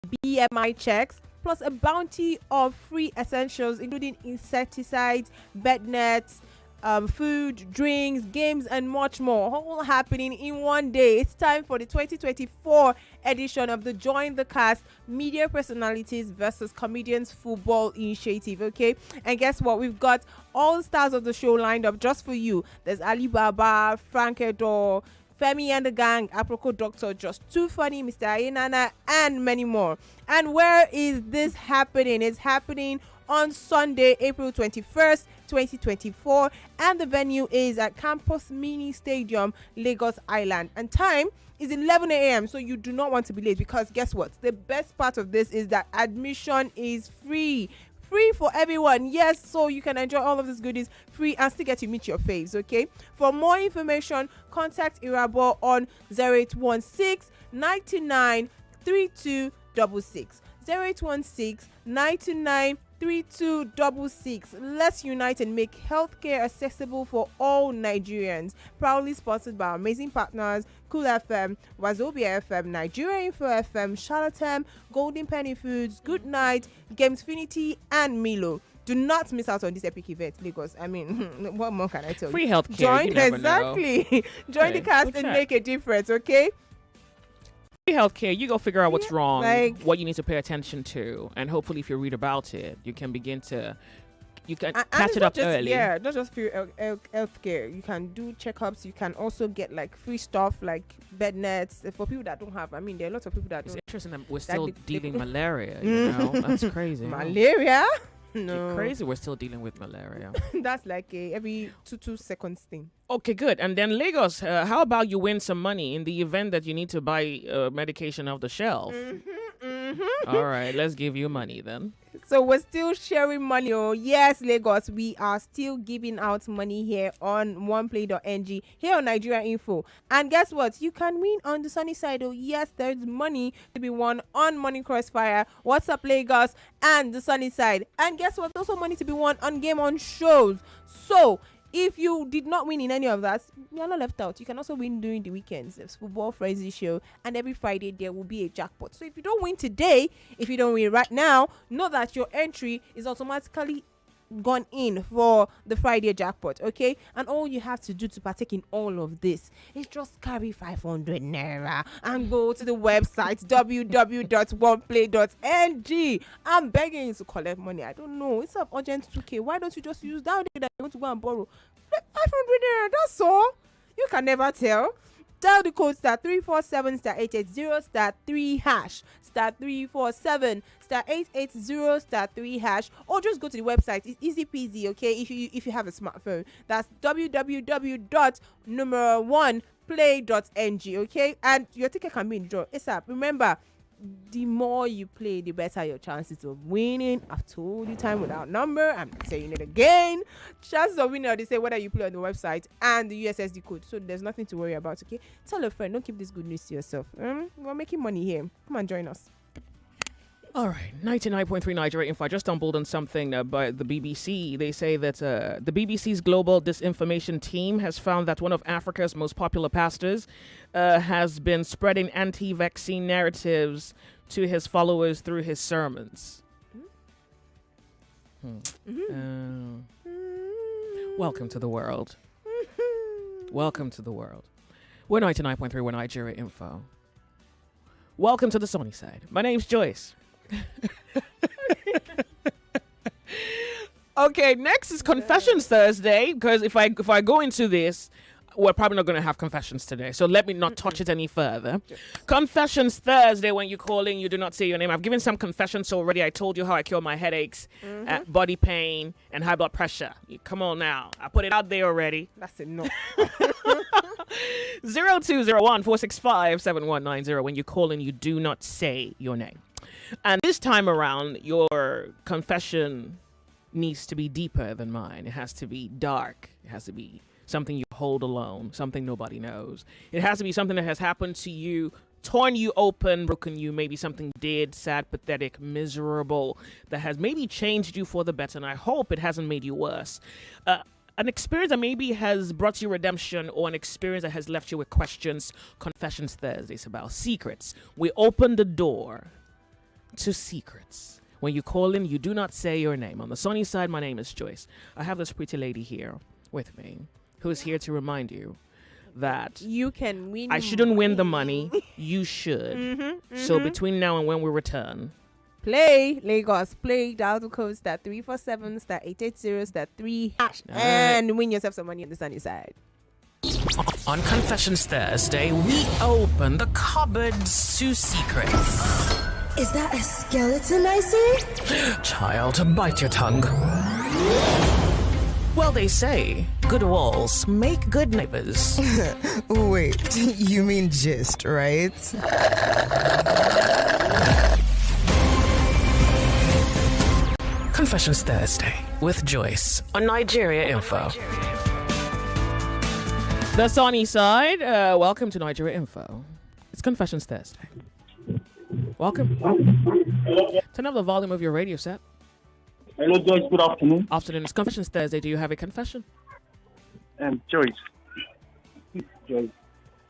BMI checks, plus a bounty of free essentials, including insecticides, bed nets, food, drinks, games, and much more, all happening in one day. It's time for the 2024 edition of the Join the Cast Media Personalities versus Comedians Football Initiative. Okay, and guess what? We've got all the stars of the show lined up just for you. There's Ali Baba, Frank Edor, Femi and the gang, Aproko Doctor, Just Too Funny, Mr. Ayenana, and many more. And where is this happening? It's happening on Sunday, April 21st, 2024, and the venue is at Campus Mini Stadium, Lagos Island. And time is 11 a.m., so you do not want to be late, because guess what? The best part of this is that admission is free. Free for everyone. Yes, so you can enjoy all of these goodies free and still get to meet your faves. Okay, for more information, contact Irabo on 0816 99 3266 0816 99 3266. Let's unite and make healthcare accessible for all Nigerians. Proudly sponsored by our amazing partners Cool FM, Wazobia FM, Nigeria Info FM, Charlatan, Golden Penny Foods, Good Night, Gamesfinity, and Milo. Do not miss out on this epic event, Lagos. I mean, what more can I tell you? Free healthcare. Join, exactly. Join the cast and make a difference, okay? Healthcare, you go figure out what's wrong, like, what you need to pay attention to, and hopefully if you read about it, you can begin to catch it up early. Yeah, not just for healthcare. You can do checkups. You can also get like free stuff like bed nets for people that don't have. I mean, there are lots of people that it's don't. Interesting that we're still dealing malaria. You know, that's crazy. Malaria? No, it's crazy. We're still dealing with malaria. That's like a every 2 seconds thing. Okay, good. And then Lagos, how about you win some money in the event that you need to buy medication off the shelf? All right, let's give you money then. So we're still sharing money. Oh yes, Lagos, we are still giving out money here on oneplay.ng, here on Nigeria Info. And guess what? You can win on the sunny side. Oh yes, there's money to be won on Money Crossfire, What's Up Lagos, and the sunny side. And guess what? There's also money to be won on Game On shows. So if you did not win in any of that, you're not left out. You can also win during the weekends. There's Football Frenzy show, and every Friday there will be a jackpot. So if you don't win today, if you don't win right now, know that your entry is automatically gone in for the Friday jackpot, okay? And all you have to do to partake in all of this is just carry 500 naira and go to the website www.oneplay.ng. I'm begging you to collect money. I don't know, it's an urgent 2k. Why don't you just use that day that you want to go and borrow 500 naira? That's all. You can never tell. Dial the code *347 *880 *3 hash *347 *880 *3 hash, or just go to the website. It's easy peasy, okay? If you have a smartphone, that's www.1play.ng, okay? And your ticket can be in the draw. ASAP. Remember, the more you play, the better your chances of winning. I've told you time without number. I'm saying it again. Chances of winning, they say whether you play on the website and the USSD code. So there's nothing to worry about, okay? Tell a friend. Don't keep this good news to yourself. We're making money here. Come and join us. All right, 99.3 Nigeria Info. I just stumbled on something by the BBC. They say that the BBC's global disinformation team has found that one of Africa's most popular pastors has been spreading anti-vaccine narratives to his followers through his sermons. Welcome to the world. Welcome to the world. We're 99.3, we're Nigeria Info. Welcome to the sunny side. My name's Joyce. Okay, next is Confessions Thursday, because if I go into this, we're probably not going to have confessions today, so let me not touch it any further. Confessions Thursday, when you call in, you do not say your name. I've given some confessions already. I told you how I cure my headaches, body pain, and high blood pressure. Come on now, I put it out there already. That's enough. 0201-465-7190. When you call in, you do not say your name. And this time around, your confession needs to be deeper than mine. It has to be dark. It has to be something you hold alone, something nobody knows. It has to be something that has happened to you, torn you open, broken you, maybe something dead, sad, pathetic, miserable, that has maybe changed you for the better, and I hope it hasn't made you worse. An experience that maybe has brought you redemption, or an experience that has left you with questions. Confessions Thursday is about secrets. We open the door to secrets. When you call in, you do not say your name. On the sunny side, my name is Joyce. I have this pretty lady here with me who is here to remind you that You can win. I shouldn't win the money. You should. So between now and when we return, Play Lagos. Play dial the code *347 *880 *3# and win yourself some money on the sunny side. on Confessions Thursday, we open the cupboards to secrets. Is that a skeleton I see? Child, bite your tongue. Well, they say good walls make good neighbors. Wait, you mean gist, right? Confessions Thursday with Joyce on Nigeria Info. The sunny side. Welcome to Nigeria Info. It's Confessions Thursday. Welcome. Turn up the volume of your radio set. Hello, Joyce. Good afternoon. Afternoon. It's Confessions Thursday. Do you have a confession? Joyce. Joyce,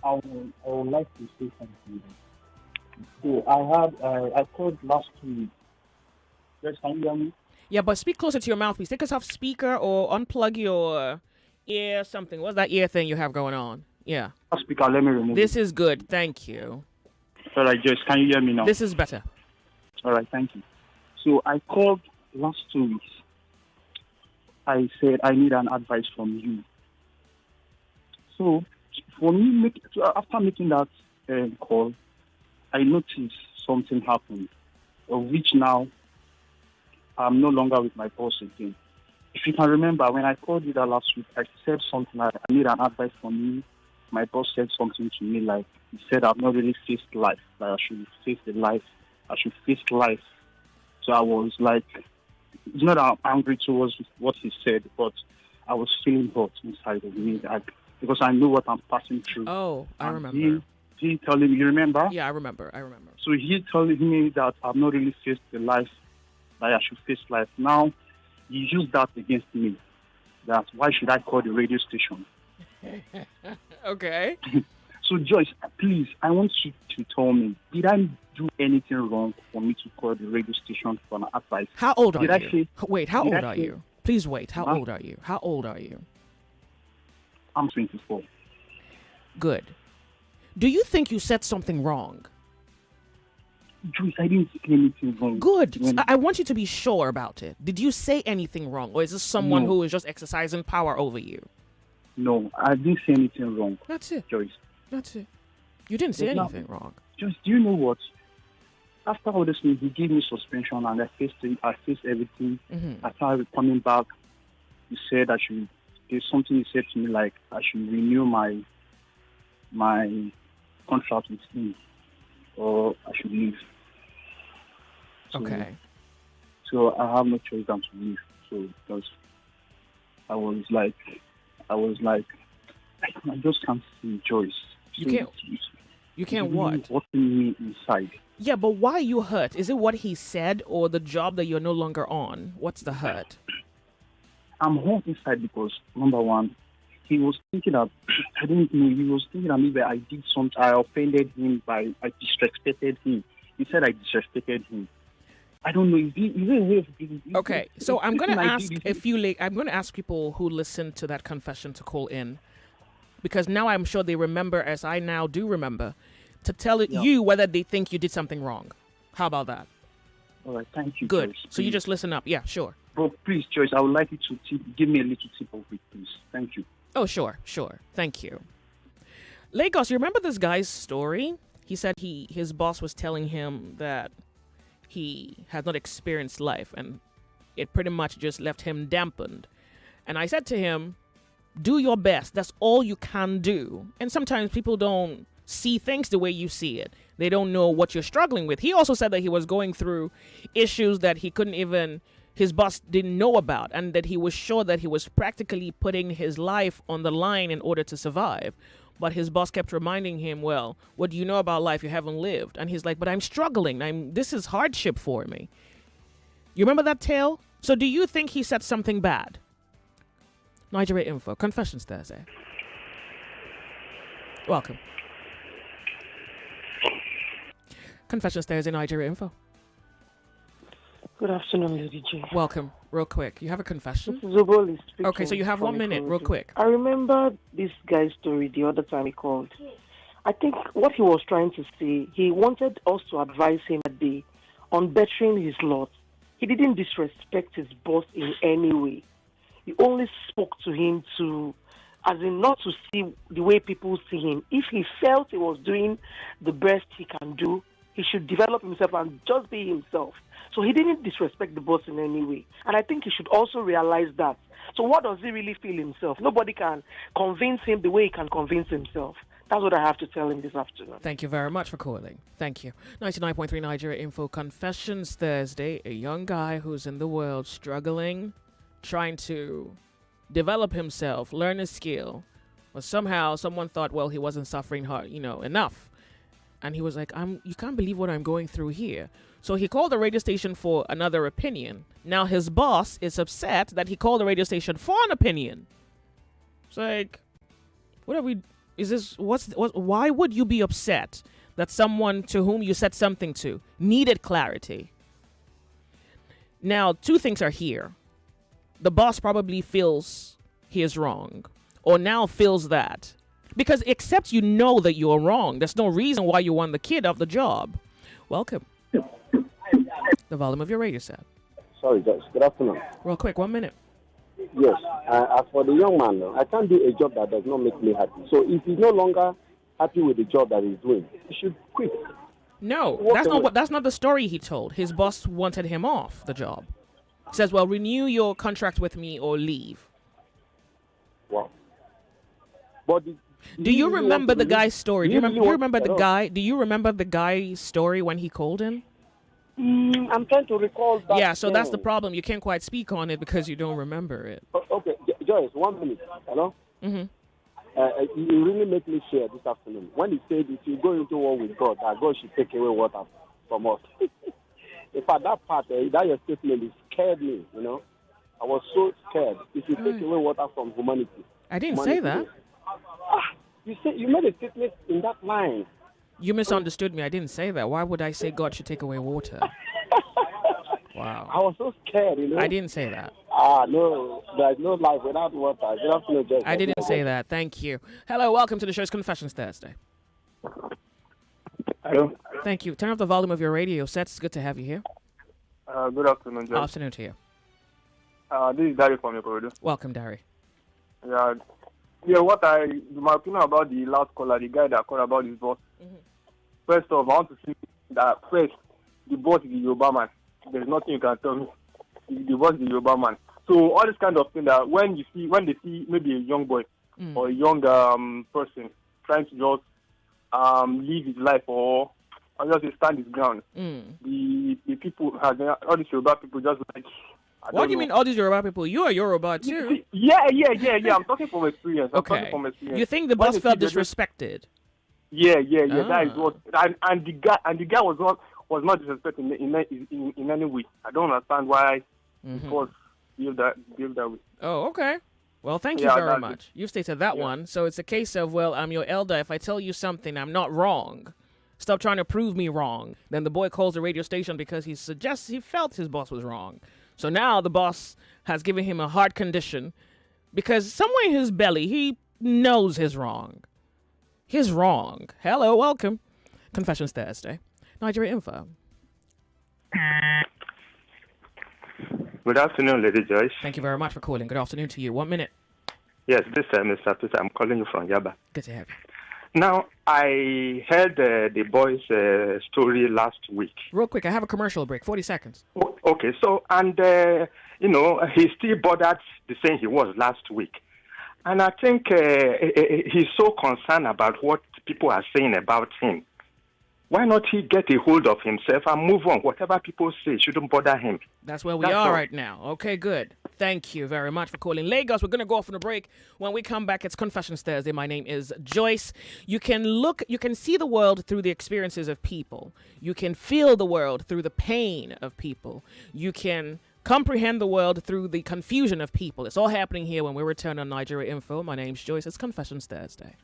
I would like to say something. So I called last week. Joyce, can you hear me? Yeah, but speak closer to your mouth, please. Take us off speaker or unplug your ear something. What's that ear thing you have going on? Yeah. Speaker, let me remove This is good. Thank you. All right, Joyce, can you hear me now? This is better. All right, thank you. So I called last 2 weeks. I said I need an advice from you. So for me, after making that call, I noticed something happened, of which now I'm no longer with my boss again. If you can remember, when I called you that last week, I said something like, I need an advice from you. My boss said something to me like, he said I've not really faced life, that I should face life. So I was like, it's not that I'm angry towards what he said, but I was feeling hot inside of me because I know what I'm passing through. Oh, I remember. He telling me, you remember? Yeah, I remember. So he telling me that I've not really faced the life, that I should face life. Now, he used that against me. That why should I call the radio station? Okay. So Joyce, please, I want you to tell me, did I do anything wrong for me to call the radio station for an advice? How old are Did you? Wait, how old I are say- you? Please wait. How Huh? old are you? How old are you? I'm 24. Good. Do you think you said something wrong? Joyce, I didn't say anything wrong. Good. When- I want you to be sure about it. Did you say anything wrong? Or is this someone No. who is just exercising power over you? No, I didn't say anything wrong, That's it. Joyce. That's it. You didn't say It's not- anything wrong. Joyce, do you know what? After all this, he gave me suspension and I faced everything. Mm-hmm. I started coming back. He said there's something he said to me like I should renew my contract with him or I should leave. Okay. So I have no choice than to leave. So because I was like, I just can't see Joyce. You So can't- it's You can't really what? hurting me inside. Yeah, but why are you hurt? Is it what he said or the job that you're no longer on? What's the hurt? I'm hurt inside because number one, he was thinking that I don't know. He was thinking that maybe I did something. I offended him I disrespected him. He said I disrespected him. I don't know. Is it a way of Okay, so I'm going to I ask did, I'm going to ask people who listened to that confession to call in, because now I'm sure they remember, as I now do remember, to tell you whether they think you did something wrong. How about that? All right, thank you. Good. Joyce. So you Please. just listen up. Yeah, sure. But please, Joyce, I would like you to give me a little tip of it, please. Thank you. Oh, sure. Thank you. Lagos, you remember this guy's story? He said his boss was telling him that he had not experienced life and it pretty much just left him dampened. And I said to him, do your best. That's all you can do. And sometimes people don't see things the way you see it. They don't know what you're struggling with. He also said that he was going through issues that his boss didn't know about, and that he was sure that he was practically putting his life on the line in order to survive. But his boss kept reminding him, well, what do you know about life? You haven't lived. And he's like, but I'm struggling. This is hardship for me. You remember that tale? So do you think he said something bad? Nigeria Info, Confessions Thursday. Welcome. Confessions Thursday, Nigeria Info. Good afternoon, Lady J. Welcome. Real quick. You have a confession? This is Zoboli speaking. Okay, so you have 1 minute, real quick. I remember this guy's story the other time he called. I think what he was trying to say, he wanted us to advise him that day on bettering his lot. He didn't disrespect his boss in any way. He only spoke to him to, as in not to see the way people see him. If he felt he was doing the best he can do, he should develop himself and just be himself. So he didn't disrespect the boss in any way. And I think he should also realize that. So what does he really feel himself? Nobody can convince him the way he can convince himself. That's what I have to tell him this afternoon. Thank you very much for calling. Thank you. 99.3 Nigeria Info Confessions Thursday. A young guy who's in the world struggling, trying to develop himself, learn a skill. But somehow someone thought, well, he wasn't suffering hard, enough. And he was like, you can't believe what I'm going through here. So he called the radio station for another opinion. Now his boss is upset that he called the radio station for an opinion. It's like, why would you be upset that someone to whom you said something to needed clarity? Now, two things are here. The boss probably feels he is wrong, or now feels that. Because except you know that you're wrong, there's no reason why you want the kid off the job. Welcome. The volume of your radio set. Sorry, Joyce. Good afternoon. Real quick, 1 minute. Yes. As for the young man, I can't do a job that does not make me happy. So if he's no longer happy with the job that he's doing, he should quit. No, that's not the story he told. His boss wanted him off the job. He says, well, renew your contract with me or leave. Wow. But do you remember the guy's story? Do you remember the guy? Do you remember the guy's story when he called him? I'm trying to recall that. Yeah, so that's the problem. You can't quite speak on it because you don't remember it. Okay, Joyce, 1 minute. Hello? Mm-hmm. You really make me share this afternoon. When he said, if you go into war with God, that God should take away water from us. In fact, that part, that your statement, it scared me, I was so scared. If you take away water from humanity. I didn't say that. You made a statement in that line. You misunderstood me. I didn't say that. Why would I say God should take away water? Wow. I was so scared, I didn't say that. No. There's no life without water. I didn't say that. Thank you. Hello, welcome to the show's Confessions Thursday. Hello. Thank you. Turn off the volume of your radio set. It's good to have you here. Good afternoon, Joyce. Afternoon to you. This is Dari from Ikorodu. Welcome, Dari. Yeah, my opinion about the last caller, the guy that called about his boss. Mm-hmm. First off, I want to say that first, the boss is the Yoruba man. There's nothing you can tell me. The boss is the Yoruba man. So all this kind of thing that when they see maybe a young boy or a young person trying to just live his life or just stand his ground, the people, all these Yoruba people just like. What do you mean all these Yoruba people? You are Yoruba too. Yeah. I'm talking from experience. Okay. You think the boss felt disrespected? Yeah. That is what. And the guy was not disrespected in any way. I don't understand why the boss feel that way. Oh, okay. Well, thank you very much. You've stated that one. So it's a case of, well, I'm your elder. If I tell you something, I'm not wrong. Stop trying to prove me wrong. Then the boy calls the radio station because he felt his boss was wrong. So now the boss has given him a heart condition because somewhere in his belly, he knows he's wrong. He's wrong. Hello, welcome. Confessions Thursday. Nigeria Info. Good afternoon, Lady Joyce. Thank you very much for calling. Good afternoon to you. 1 minute. Yes, this is Mr. Peter. I'm calling you from Yaba. Good to have you. Now, I heard the boy's story last week. Real quick, I have a commercial break. 40 seconds. Okay, so, and, he's still bothered the same he was last week. And I think he's so concerned about what people are saying about him. Why not he get a hold of himself and move on? Whatever people say shouldn't bother him. That's where we are right now. Okay, good. Thank you very much for calling. Lagos, we're going to go off on a break. When we come back, it's Confessions Thursday. My name is Joyce. You can see the world through the experiences of people. You can feel the world through the pain of people. You can comprehend the world through the confusion of people. It's all happening here when we return on Nigeria Info. My name's Joyce. It's Confessions Thursday.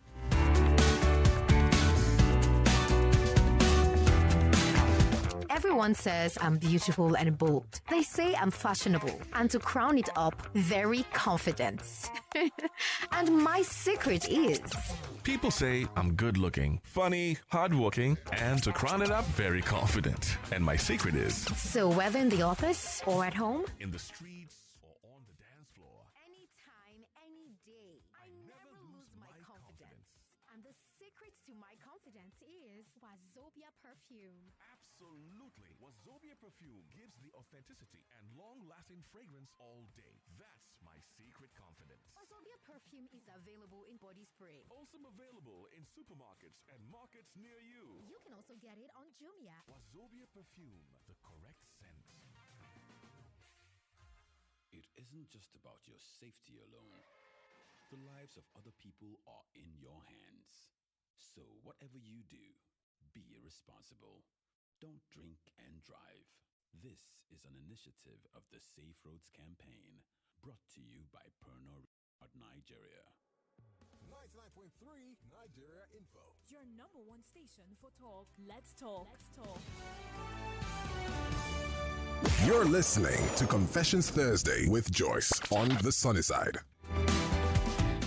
Everyone says I'm beautiful and bold. They say I'm fashionable. And to crown it up, very confident. And my secret is... People say I'm good looking, funny, hardworking, and to crown it up, very confident. And my secret is... So whether in the office or at home, in the streets or on the dance floor, anytime, any day, I never lose my confidence. And the secret to my confidence is Wazobia perfume. absolutely. Wazobia perfume gives the authenticity and long-lasting fragrance all day. That's my secret confidence. Wazobia perfume is available in body spray. Also available in supermarkets and markets near you. You can also get it on Jumia. Wazobia perfume, the correct scent. It isn't just about your safety alone. The lives of other people are in your hands. So whatever you do, be irresponsible. Don't drink and drive. This is an initiative of the Safe Roads campaign, brought to you by Promotional, Nigeria. 99.3 Nigeria Info. Your number one station for talk. Let's talk. Let's talk. You're listening to Confessions Thursday with Joyce on the sunny side.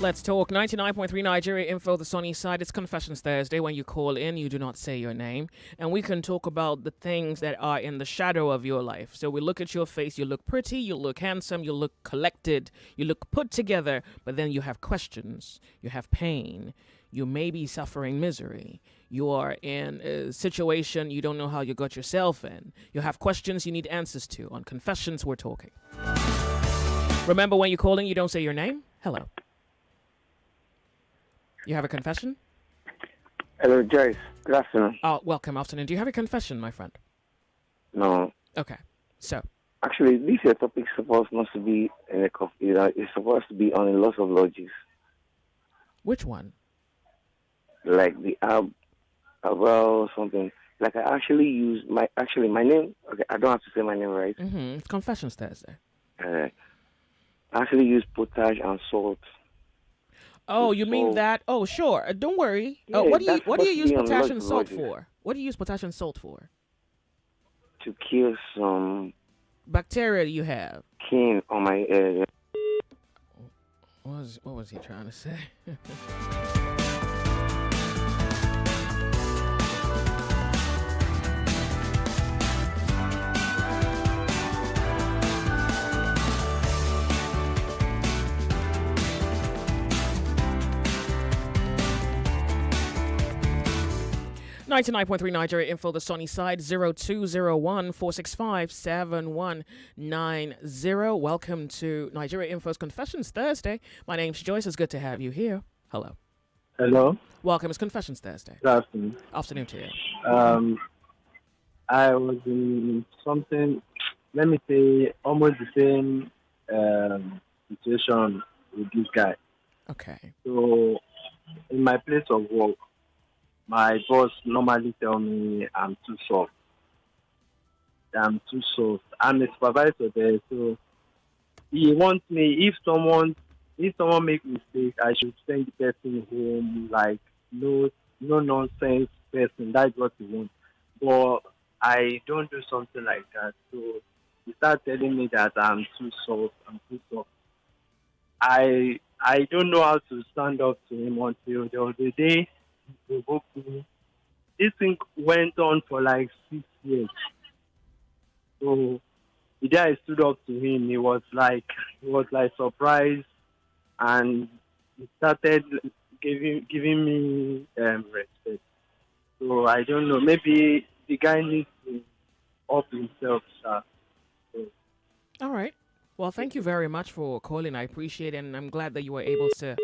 Let's talk. 99.3 Nigeria Info, the sunny side. It's Confessions Thursday. When you call in, you do not say your name. And we can talk about the things that are in the shadow of your life. So we look at your face. You look pretty. You look handsome. You look collected. You look put together. But then you have questions. You have pain. You may be suffering misery. You are in a situation you don't know how you got yourself in. You have questions you need answers to. On Confessions, we're talking. Remember, when you're calling, you don't say your name. Hello. You have a confession? Hello, Joyce. Good afternoon. Oh, welcome. Afternoon. Do you have a confession, my friend? No. Okay. So. Actually, this your topic supposed not to be in a it's supposed to be on a loss of logics. Which one? Like the about something. Like I actually use my name. Okay, I don't have to say my name, right? Mm-hmm. It's Confessions Thursday. I actually use potash and salt. Oh, you mean that? Oh, sure. Don't worry. Yeah, what do you use potassium on salt for? What do you use potassium salt for? To kill some bacteria you have. King on my What was he trying to say? 99.3 Nigeria Info, the sunny side, 0201-465-7190. Welcome to Nigeria Info's Confessions Thursday. My name's Joyce. It's good to have you here. Hello. Hello. Welcome. It's Confessions Thursday. Good afternoon. Afternoon to you. I was in something, let me say, almost the same situation with this guy. Okay. So, in my place of work, my boss normally tell me I'm too soft. I'm a supervisor there, so he wants me, if someone make mistake, I should send the person home, like no nonsense person. That's what he wants. But I don't do something like that. So he started telling me that I'm too soft. I don't know how to stand up to him until the other day. This thing went on for like 6 years. So the day I stood up to him, he was like surprised, and he started giving me respect. So I don't know. Maybe the guy needs to up himself, sir. So. All right. Well, thank you very much for calling. I appreciate it, and I'm glad that you were able to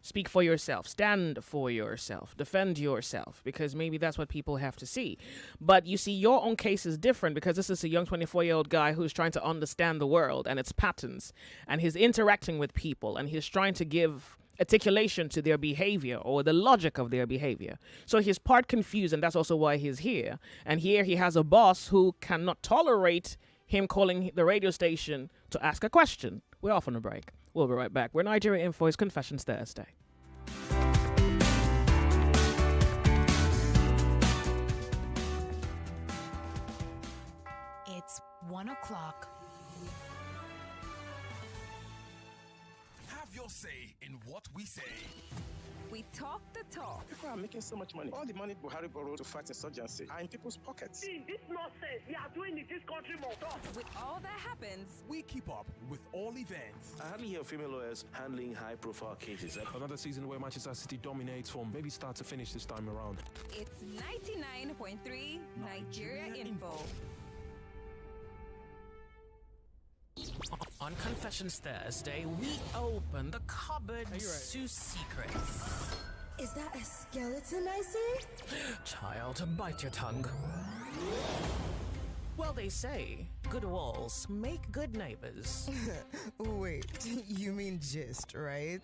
speak for yourself, stand for yourself, defend yourself, because maybe that's what people have to see. But you see, your own case is different because this is a young 24-year-old guy who's trying to understand the world and its patterns, and he's interacting with people, and he's trying to give articulation to their behavior or the logic of their behavior. So he's part confused, and that's also why he's here. And here he has a boss who cannot tolerate him calling the radio station to ask a question. We're off on a break. We'll be right back. We're Nigeria Info's Confessions Thursday. 1 o'clock. Have your say in what we say. We talk the talk. People are making so much money. All the money Buhari borrowed to fight insurgency are in people's pockets. See, this nonsense we are doing in this country must stop. With all that happens, we keep up with all events. I hardly hear female lawyers handling high-profile cases. Another season where Manchester City dominates from maybe start to finish this time around. It's 99.3 Nigeria Info. On Confessions Thursday, we open the cupboard to secrets. Is that a skeleton I see? Child, bite your tongue. Well, they say good walls make good neighbors. Wait, you mean gist, right?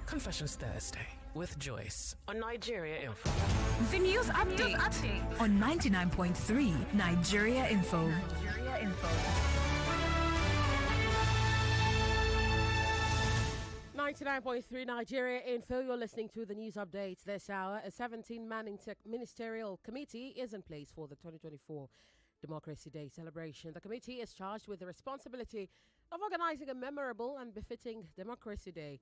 Confessions Thursday with Joyce on Nigeria Info. The news update on 99.3 Nigeria Info. 99.3 Nigeria Info. You're listening to the news updates this hour. A 17-man ministerial committee is in place for the 2024 Democracy Day celebration. The committee is charged with the responsibility of organizing a memorable and befitting Democracy Day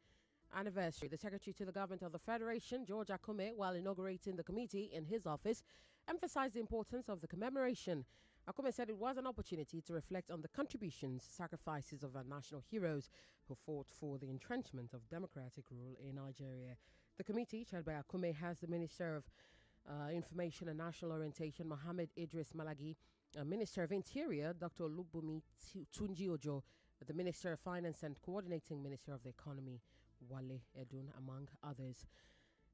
anniversary. The Secretary to the Government of the Federation, George Akume, while inaugurating the committee in his office, emphasized the importance of the commemoration. Akume said it was an opportunity to reflect on the contributions, sacrifices of our national heroes who fought for the entrenchment of democratic rule in Nigeria. The committee, chaired by Akume, has the Minister of Information and National Orientation, Mohammed Idris Malagi, Minister of Interior, Dr. Lubumi Tunji Ojo, the Minister of Finance and Coordinating Minister of the Economy, Wale Edun, among others.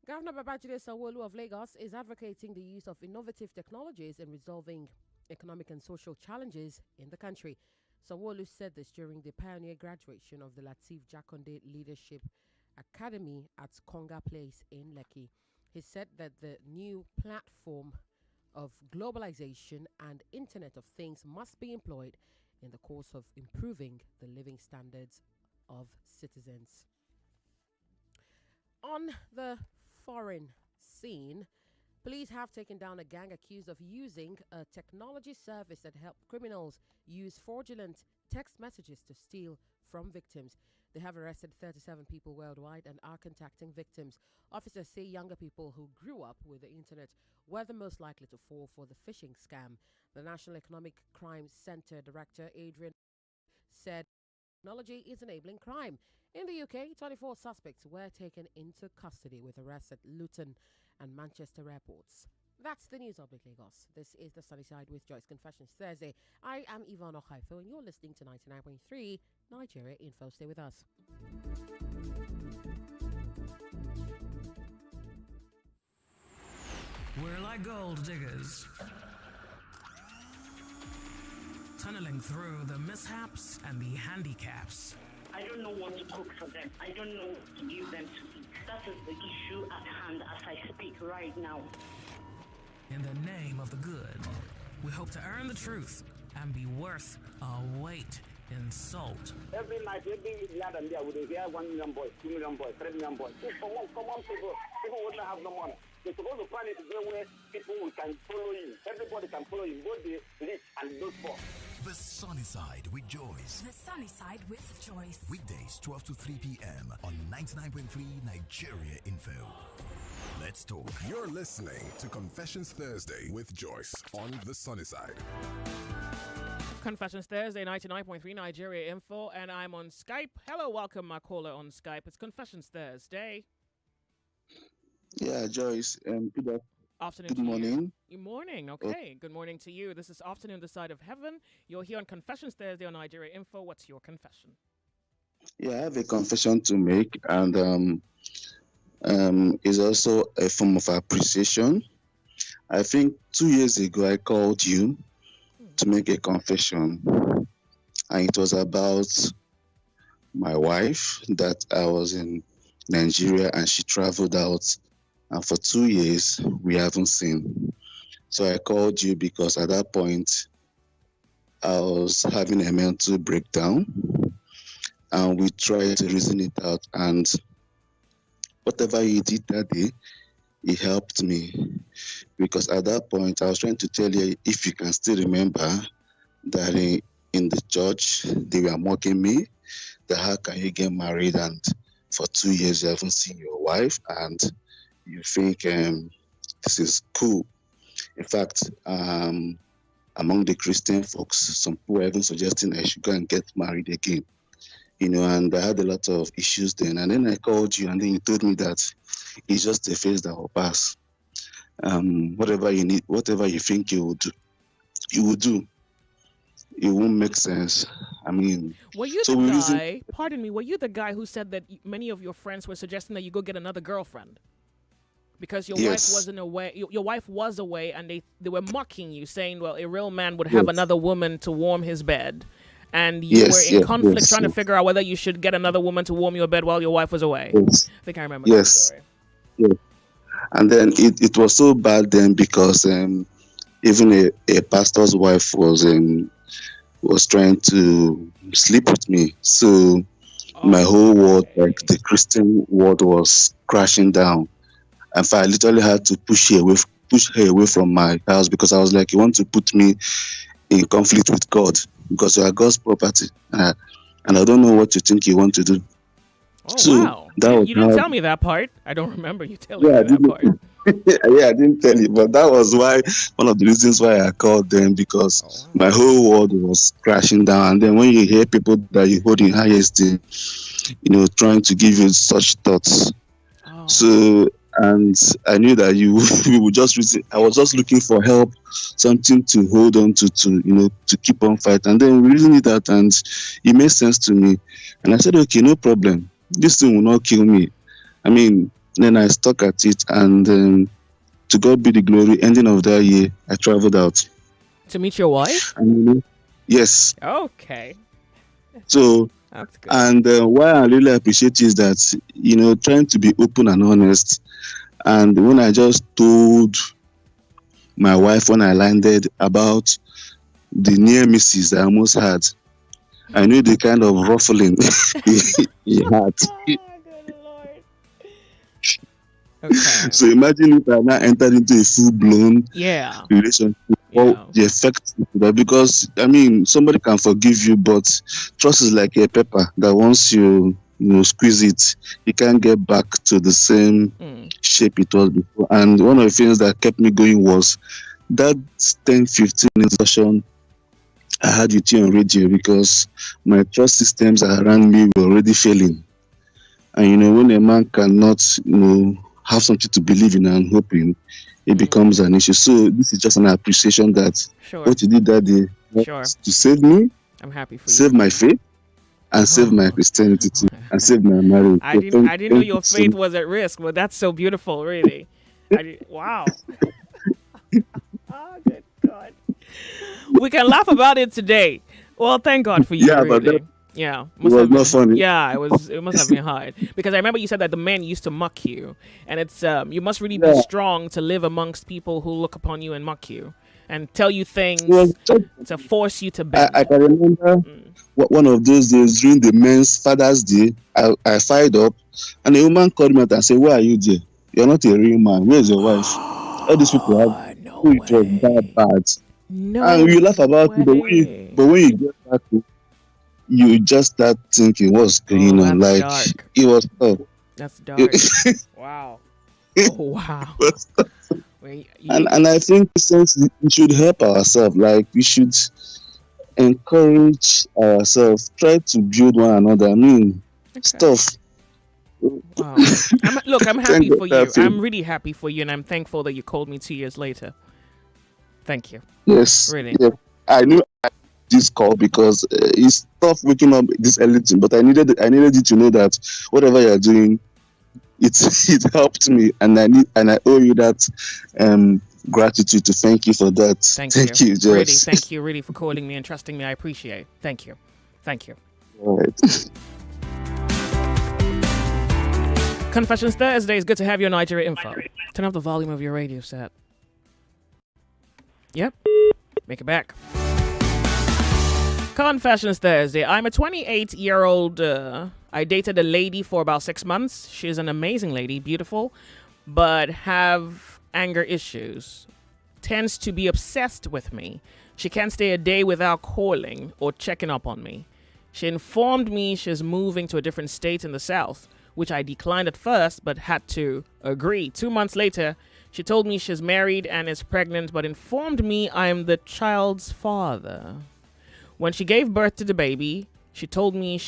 Governor Babajide Sanwo-Olu of Lagos is advocating the use of innovative technologies in resolving economic and social challenges in the country. Sanwo-Olu said this during the pioneer graduation of the Lateef Jakonde Leadership Academy at Konga Place in Lekki. He said that the new platform of globalization and Internet of Things must be employed in the course of improving the living standards of citizens. On the foreign scene, police have taken down a gang accused of using a technology service that helps criminals use fraudulent text messages to steal from victims. They have arrested 37 people worldwide and are contacting victims. Officers say younger people who grew up with the internet were the most likely to fall for the phishing scam. The National Economic Crime Center Director Adrian said technology is enabling crime. In the UK, 24 suspects were taken into custody with arrests at Luton and Manchester airports. That's the news update, Lagos. This is the Sunny Side with Joyce Confessions Thursday. I am Yvonne Okhaifo, and you're listening to 99.3 Nigeria Info. Stay with us. We're like gold diggers, tunneling through the mishaps and the handicaps. I don't know what to cook for them. I don't know what to give them to eat. That is the issue at hand as I speak right now. In the name of the good, we hope to earn the truth and be worth our weight in salt. Every night, every lad and there would hear 1 million boys, 2 million boys, 3 million boys. Common people wouldn't have no money. They're supposed to plan it where people can follow you. Everybody can follow you, both the rich and those poor. The Sunny Side with Joyce. The Sunny Side with Joyce. Weekdays 12 to 3 p.m. on 99.3 Nigeria Info. Let's talk. You're listening to Confessions Thursday with Joyce on the Sunny Side. Confessions Thursday, 99.3 Nigeria Info, and I'm on Skype. Hello, welcome, my caller on Skype. It's Confessions Thursday. Yeah, Joyce. Good afternoon. Good morning. Good morning. Okay. Good morning to you. This is Afternoon This Side of Heaven. You're here on Confessions Thursday on Nigeria Info. What's your confession? Yeah, I have a confession to make, and it's also a form of appreciation. I think 2 years ago I called you to make a confession, and it was about my wife that I was in Nigeria and she traveled out, and for 2 years we haven't seen. So I called you because at that point I was having a mental breakdown, and we tried to reason it out, and whatever you did that day, It helped me because at that point I was trying to tell you, if you can still remember, that in the church they were mocking me, that how can you get married and for 2 years you haven't seen your wife and you think this is cool. In fact, among the Christian folks, some people were even suggesting I should go and get married again. And I had a lot of issues then. And then I called you, and then you told me that it's just a phase that will pass. Whatever you need, whatever you think you will do, you will do. It won't make sense. I mean, were you so the we're using. guy? Pardon me. Were you the guy who said that many of your friends were suggesting that you go get another girlfriend because your wife Yes, wasn't away? Your wife was away, and they were mocking you, saying, "Well, a real man would have yes, another woman to warm his bed." And you were yes, in yes, conflict yes, trying to yes, figure out whether you should get another woman to warm your bed while your wife was away. yes, I think I remember that yes, story. yes. And then it was so bad then because even a pastor's wife was trying to sleep with me. So my whole world, like the Christian world, was crashing down. In fact, I literally had to push her away from my house because I was like, you want to put me in conflict with God because you are God's property, and I don't know what you think you want to do. Oh So wow! that was You didn't how. tell me that part. I don't remember you telling Yeah, me I that didn't. part. Yeah, I didn't tell you, but that was why one of the reasons why I called them because my whole world was crashing down. And then when you hear people that you hold in high esteem, trying to give you such thoughts. So, and I knew that you would just I was just looking for help, something to hold on to keep on fighting. And then we really need that, and it made sense to me. And I said, okay, no problem. This thing will not kill me. I mean, then I stuck at it, and to God be the glory. Ending of that year, I traveled out. To meet your wife? And, yes. Okay. So, that's good. And why I really appreciate is that, trying to be open and honest. And when I just told my wife when I landed about the near misses I almost had, I knew the kind of ruffling he had. Okay. So imagine if I now entered into a full-blown relationship. What the effect that, because I mean somebody can forgive you, but trust is like a pepper that once you squeeze it, you can't get back to the same shape it was before. And one of the things that kept me going was that 10-15 discussion I had with you on radio, because my trust systems around me were already failing. And when a man cannot have something to believe in and hope in, it becomes an issue. So this is just an appreciation that what you did that day to save me, I'm happy for save my faith, and save my Christianity too, and save my marriage. I didn't know your faith was at risk, but that's so beautiful, really. Wow. Oh, good God. We can laugh about it today. Well, thank God for you, really. Yeah, it was not funny. Yeah, it must have been hard because I remember you said that the men used to mock you, and it's you must really be strong to live amongst people who look upon you and mock you and tell you things to force you to bend. I can remember one of those days during the men's Father's Day. I fired up, and a woman called me out and said, "Why are you there? You're not a real man. Where's your wife?" All these people have it was that bad, and you laugh about it, but when you get back to you just start thinking what's going on. Like dark. It was tough. That's dark. Wow. Oh wow. And I think since we should help ourselves, like we should encourage ourselves, try to build one another. I mean, stuff. Wow. I'm happy for you. I'm really happy for you, and I'm thankful that you called me 2 years later. Thank you. Yes. Really. Yeah. I knew this call because it's tough waking up this early, but I needed you to know that whatever you're doing, it helped me, and I owe you that gratitude to thank you for that. Thank you, Joyce. Really, thank you really for calling me and trusting me. I appreciate it. Thank you. All right. Confessions Thursday. It's good to have your Nigeria info. Turn up the volume of your radio set. Yep. Make it back. Confessions Thursday. I'm a 28-year-old. I dated a lady for about 6 months. She's an amazing lady, beautiful. but have anger issues, tends to be obsessed with me. She can't stay a day without calling or checking up on me. She informed me she's moving to a different state in the South, which I declined at first but had to agree. 2 months later, she told me she's married and is pregnant, but informed me I am the child's father. When she gave birth to the baby, she told me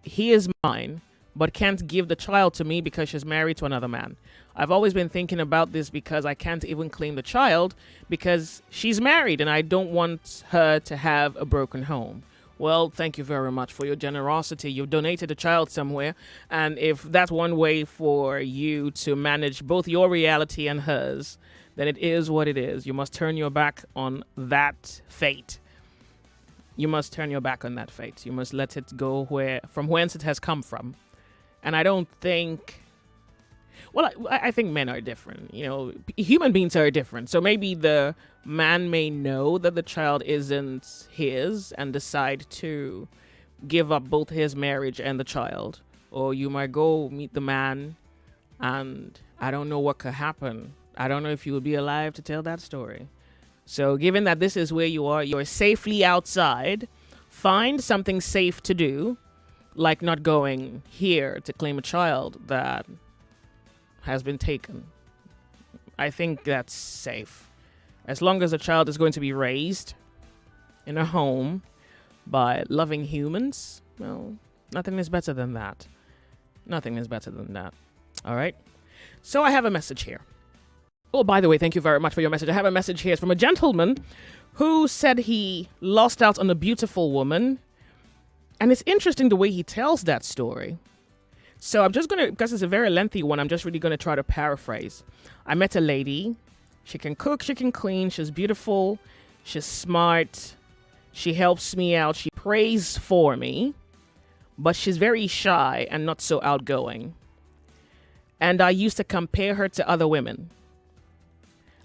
he is mine, but can't give the child to me because she's married to another man. I've always been thinking about this because I can't even claim the child because she's married and I don't want her to have a broken home. Well, thank you very much for your generosity. You've donated a child somewhere, and if that's one way for you to manage both your reality and hers, then it is what it is. You must turn your back on that fate. You must turn your back on that fate. You must let it go from whence it has come from. And I don't think... Well, I think men are different. You know, human beings are different. So maybe the man may know that the child isn't his and decide to give up both his marriage and the child. Or you might go meet the man and I don't know what could happen. I don't know if you would be alive to tell that story. So given that this is where you are, you're safely outside, find something safe to do, like not going here to claim a child that has been taken. I think that's safe. As long as the child is going to be raised in a home by loving humans, well, nothing is better than that. Nothing is better than that. All right? So I have a message here. Oh, by the way, thank you very much for your message. I have a message here from a gentleman who said he lost out on a beautiful woman. And it's interesting the way he tells that story. So I'm just going to, because it's a very lengthy one, I'm just really going to try to paraphrase. I met a lady. She can cook, she can clean, she's beautiful, she's smart, she helps me out, she prays for me, but she's very shy and not so outgoing. And I used to compare her to other women.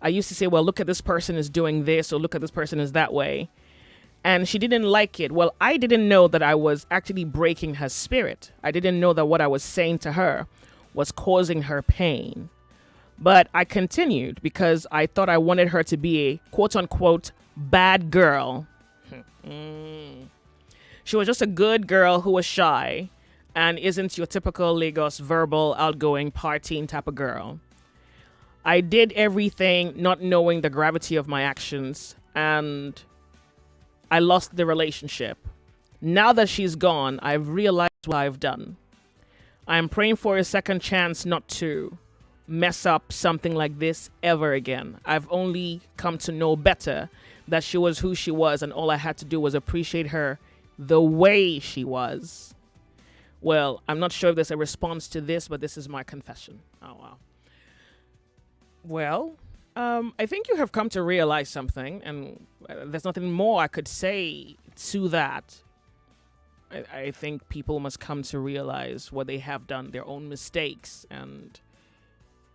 I used to say, well, look at this person is doing this, or look at this person is that way. And she didn't like it. Well, I didn't know that I was actually breaking her spirit. I didn't know that what I was saying to her was causing her pain. But I continued because I thought I wanted her to be a quote-unquote bad girl. She was just a good girl who was shy and isn't your typical Lagos verbal, outgoing, partying type of girl. I did everything not knowing the gravity of my actions, and I lost the relationship. Now that she's gone, I've realized what I've done. I'm praying for a second chance not to mess up something like this ever again. I've only come to know better that she was who she was, and all I had to do was appreciate her the way she was. Well, I'm not sure if there's a response to this, but this is my confession. Oh, wow. Well, I think you have come to realize something, and there's nothing more I could say to that. I think people must come to realize what they have done, their own mistakes, and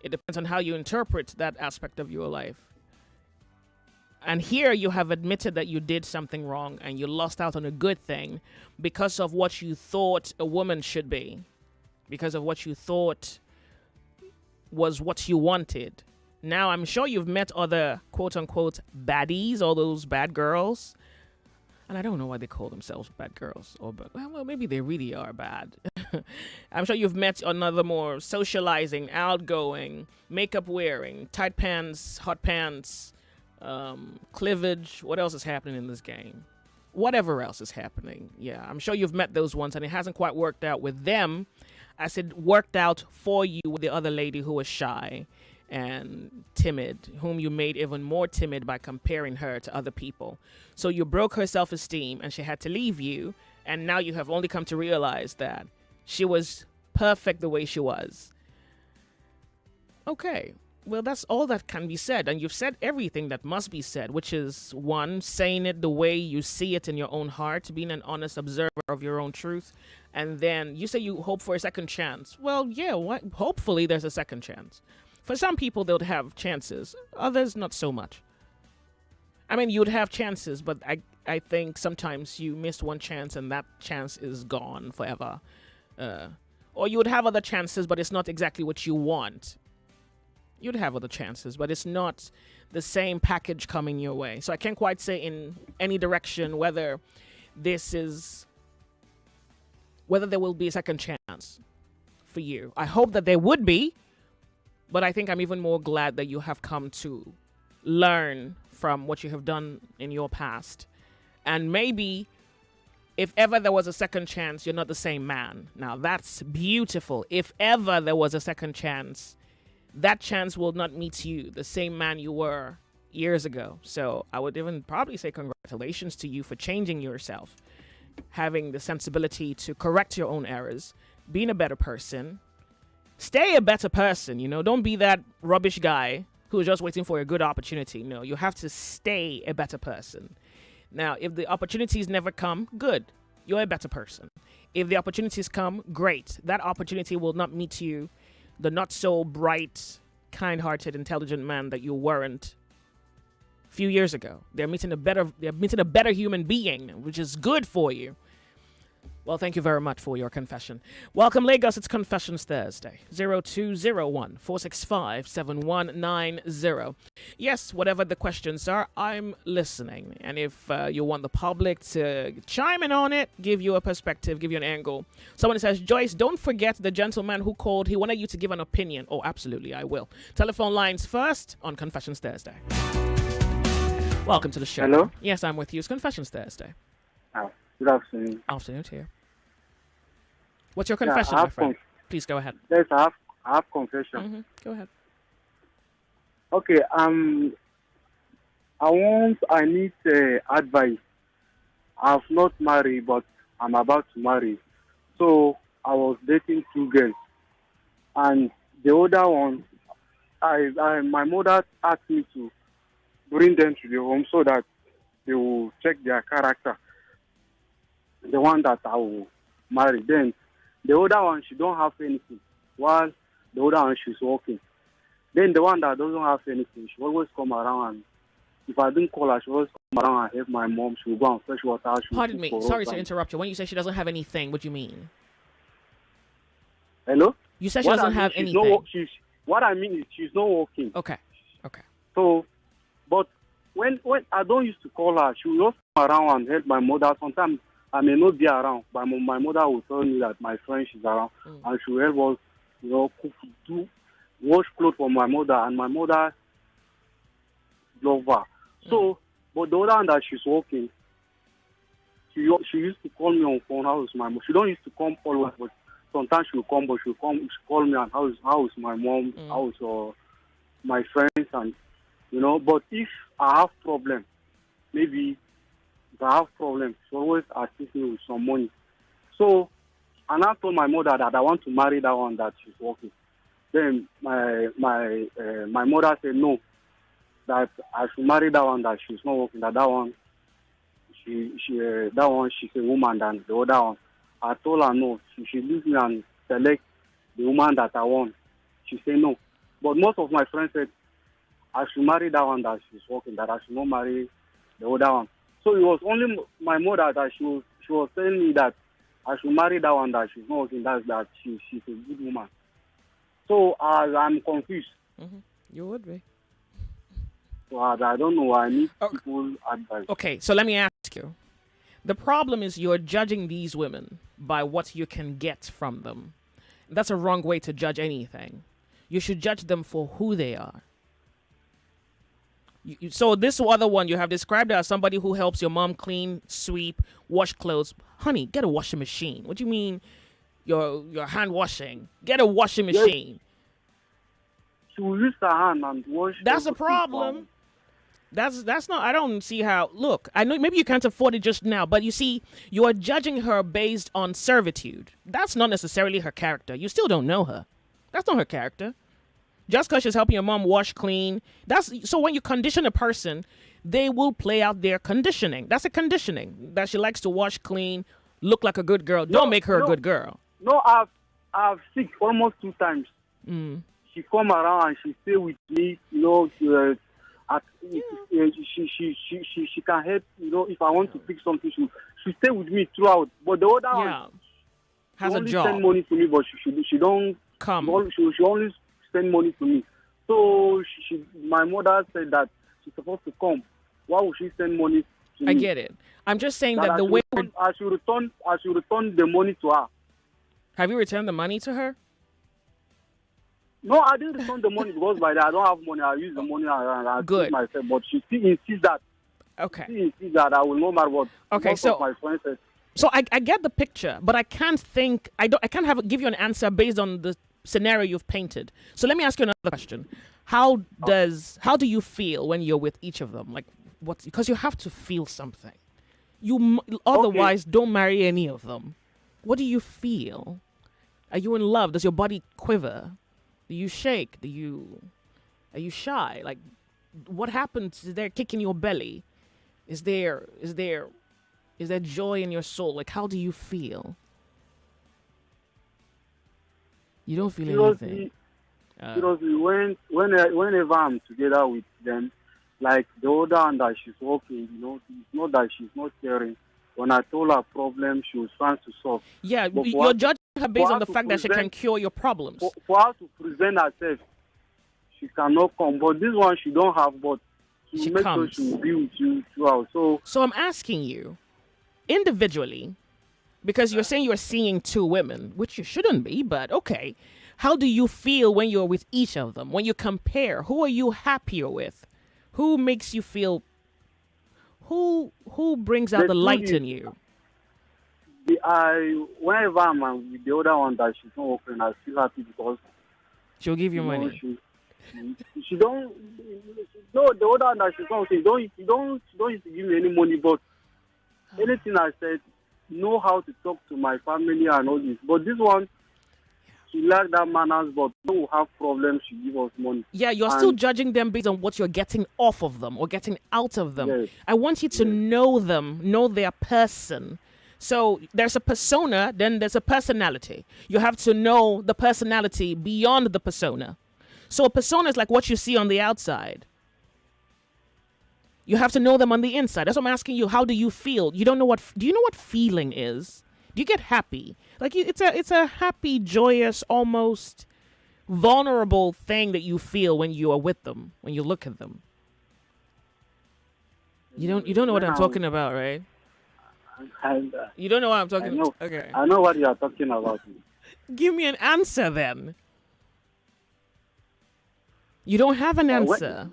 it depends on how you interpret that aspect of your life. And here you have admitted that you did something wrong and you lost out on a good thing because of what you thought a woman should be, because of what you thought was what you wanted. Now, I'm sure you've met other quote-unquote baddies, all those bad girls. And I don't know why they call themselves bad girls. Well, maybe they really are bad. I'm sure you've met another more socializing, outgoing, makeup wearing, tight pants, hot pants, cleavage. What else is happening in this game? Whatever else is happening. Yeah, I'm sure you've met those ones and it hasn't quite worked out with them. I said worked out for you with the other lady who was shy and timid, whom you made even more timid by comparing her to other people. So you broke her self-esteem and she had to leave you, and now you have only come to realize that she was perfect the way she was. Okay, well, that's all that can be said, and you've said everything that must be said, which is, one, saying it the way you see it in your own heart, being an honest observer of your own truth, and then you say you hope for a second chance. Well, yeah, hopefully there's a second chance. For some people, they'll have chances. Others, not so much. I mean, you'd have chances, but I think sometimes you missed one chance and that chance is gone forever. Or you would have other chances, but it's not exactly what you want. you'd have other chances, but it's not the same package coming your way. So I can't quite say in any direction whether there will be a second chance for you. I hope that there would be, but I think I'm even more glad that you have come to learn from what you have done in your past. And maybe if ever there was a second chance, you're not the same man. Now, that's beautiful. If ever there was a second chance, that chance will not meet you, the same man you were years ago. So I would even probably say congratulations to you for changing yourself, having the sensibility to correct your own errors, being a better person. Stay a better person, Don't be that rubbish guy who's just waiting for a good opportunity. No, you have to stay a better person. Now, if the opportunities never come, good. You're a better person. If the opportunities come, great. That opportunity will not meet you, the not so bright, kind-hearted, intelligent man that you weren't a few years ago. They're meeting a better human being, which is good for you. Well, thank you very much for your confession. Welcome, Lagos. It's Confessions Thursday. 0201-465-7190. Yes, whatever the questions are, I'm listening. And if you want the public to chime in on it, give you a perspective, give you an angle. Someone says, Joyce, don't forget the gentleman who called. He wanted you to give an opinion. Oh, absolutely, I will. Telephone lines first on Confessions Thursday. Welcome to the show. Hello? Yes, I'm with you. It's Confessions Thursday. Good afternoon. Afternoon to you. What's your confession, my friend? Please go ahead. Yes, I have confession. Mm-hmm. Go ahead. Okay, I need advice. I've not married, but I'm about to marry. So I was dating two girls, and the other one, my mother asked me to bring them to the home so that they will check their character. The one that I will marry. Then the other one, she don't have anything, while the other one, she's working. Then the one that doesn't have anything, she always come around, and if I didn't call her, she always come around and help my mom. She will go and fetch water. Pardon me, sorry to interrupt you. When you say she doesn't have anything, what do you mean? Hello? You said she doesn't have anything. What I mean is she's not working. Okay. So, but when I don't used to call her, she will just come around and help my mother. Sometimes I may not be around, but my mother will tell me that my friend is around, and she will help us, cook, wash clothes for my mother, and my mother love her. So, but the other one that she's working, she used to call me on phone. How is my mom? She don't used to come always, but sometimes she will come. But she call me and how is my mom? How is my friends? And But if I have problem, maybe. If I have problems, she always assist me with some money. So, and I told my mother that I want to marry that one that she's working. Then my mother said no, that I should marry that one that she's not working. That one, she's a woman than the other one. I told her no, she should leave me and select the woman that I want. She said no, but most of my friends said I should marry that one that she's working. That I should not marry the other one. So it was only my mother that she was telling me that I should marry that one that she's not working, that she's a good woman. So I'm confused. Mm-hmm. You would be. So I don't know. I need people advice. Okay, so let me ask you. The problem is you're judging these women by what you can get from them. That's a wrong way to judge anything. You should judge them for who they are. So this other one you have described as somebody who helps your mom clean, sweep, wash clothes. Honey, get a washing machine. What do you mean you're hand washing? Get a washing machine. She will use her hand and wash. That's a problem. That's not, I don't see how. Look, I know maybe you can't afford it just now, but you see, you are judging her based on servitude. That's not necessarily her character. You still don't know her. That's not her character. Just because she's helping your mom wash, clean. So when you condition a person, they will play out their conditioning. That's a conditioning. That she likes to wash, clean, look like a good girl. Don't make her a good girl. No, I've sick almost 2 times. She come around and she stay with me. She can help. If I want to fix something, she stay with me throughout. But the other one has she a only job. Send money to me, but she don't come. She only send money to me. So my mother said that she's supposed to come. Why would she send money to me? I get it. I'm just saying that I the way... should return the money to her. Have you returned the money to her? No, I didn't return the money because by that I don't have money. I use the money and I Good. myself. But she still insists that. Okay. She insists that I will no matter what. Okay, most so of my friends said, so I get the picture, but I can't think. I can't give you an answer based on the scenario you've painted. So let me ask you another question. How do you feel when you're with each of them? Like what? Because you have to feel something. Otherwise don't marry any of them. What do you feel? Are you in love? Does your body quiver? Do you shake? Are you shy? Like, what happens? Is there a kick in your belly? Is there joy in your soul? Like, how do you feel? You don't feel anything. Seriously, whenever I'm together with them, like the older one that she's working, it's not that she's not caring. When I told her problem, she was trying to solve. Yeah, you're judging her based on the fact that she can cure your problems. For her to present herself, she cannot come. But this one she don't have, but she make sure she will be with you throughout. So I'm asking you, individually, because you're saying you're seeing two women, which you shouldn't be, but okay. How do you feel when you're with each of them? When you compare, who are you happier with? Who makes you feel... Who brings out the light in you? Whenever I'm with the other one that she's not working, I feel happy because she'll give you money. She don't. No, the other one that she's not working, she don't used to give me any money. But anything I said, know how to talk to my family and all this. But this one, she like that manners, but when we have problems, she give us money. Yeah, you're still judging them based on what you're getting off of them or getting out of them. Yes. I want you to know them, know their person. So there's a persona, then there's a personality. You have to know the personality beyond the persona. So a persona is like what you see on the outside. You have to know them on the inside. That's what I'm asking you. How do you feel? Do you know what feeling is? Do you get happy? Like it's a happy, joyous, almost vulnerable thing that you feel when you are with them, when you look at them. You don't know what I'm talking about, right? You don't know what I'm talking about. Okay. I know what you are talking about. Give me an answer then. You don't have an answer.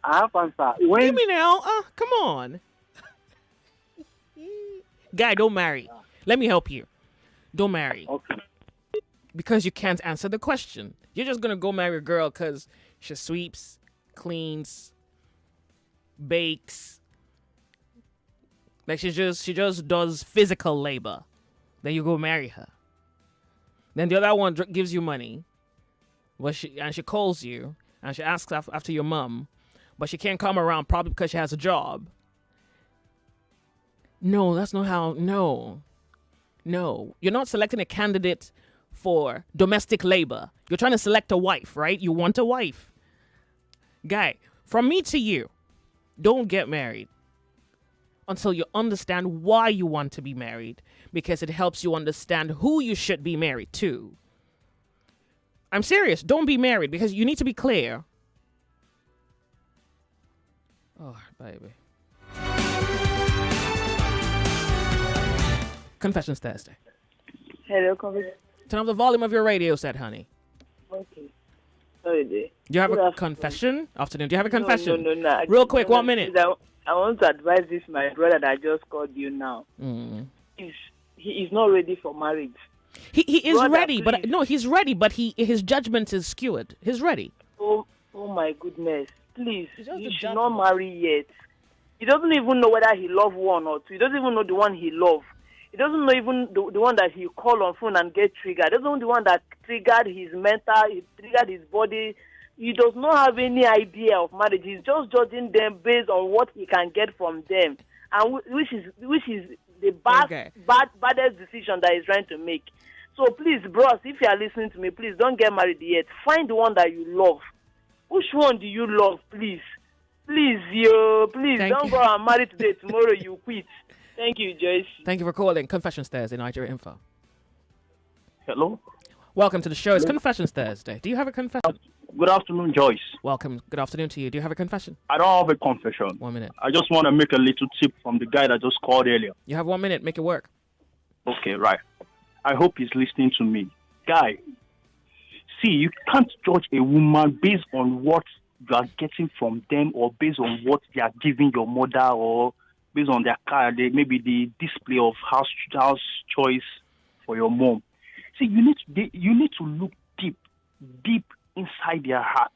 I have answer. Give me now. Come on. Guy, don't marry. Let me help you. Don't marry. Okay. Because you can't answer the question. You're just going to go marry a girl because she sweeps, cleans, bakes. Like she just does physical labor. Then you go marry her. Then the other one gives you money. And she calls you and she asks after your mom. But she can't come around probably because she has a job. No, that's not how. No. You're not selecting a candidate for domestic labor. You're trying to select a wife, right? You want a wife. Guy, from me to you, don't get married until you understand why you want to be married, because it helps you understand who you should be married to. I'm serious. Don't be married because you need to be clear. Oh, baby. Confessions Thursday. Hello, Confessions. Turn up the volume of your radio set, honey. Okay. Sorry, dear. Do you have a confession? Afternoon. Do you have a confession? No. Real quick, 1 minute. I want to advise this my brother that just called you now. He is not ready for marriage. He is brother, ready, please. but no, he's ready, but his judgment is skewed. He's ready. Oh my goodness. Please, you should not marry yet. He doesn't even know whether he loves one or two. He doesn't even know the one he loves. He doesn't know even the one that he call on phone and get triggered. He doesn't know the one that triggered his mental, he triggered his body. He does not have any idea of marriage. He's just judging them based on what he can get from them, and which is the baddest decision that he's trying to make. So please, bros, if you are listening to me, please don't get married yet. Find the one that you love. Which one do you love, please? Please, don't go and marry today. Tomorrow you quit. Thank you, Joyce. Thank you for calling. Confessions Thursday, Nigeria Info. Hello? Welcome to the show. It's Confessions Thursday. Do you have a confession? Good afternoon, Joyce. Welcome. Good afternoon to you. Do you have a confession? I don't have a confession. 1 minute. I just want to make a little tip from the guy that just called earlier. You have 1 minute. Make it work. Okay, right. I hope he's listening to me. Guy, see, you can't judge a woman based on what you are getting from them or based on what they are giving your mother or based on their car, maybe the display of house choice for your mom. See, you need to look deep inside their hearts.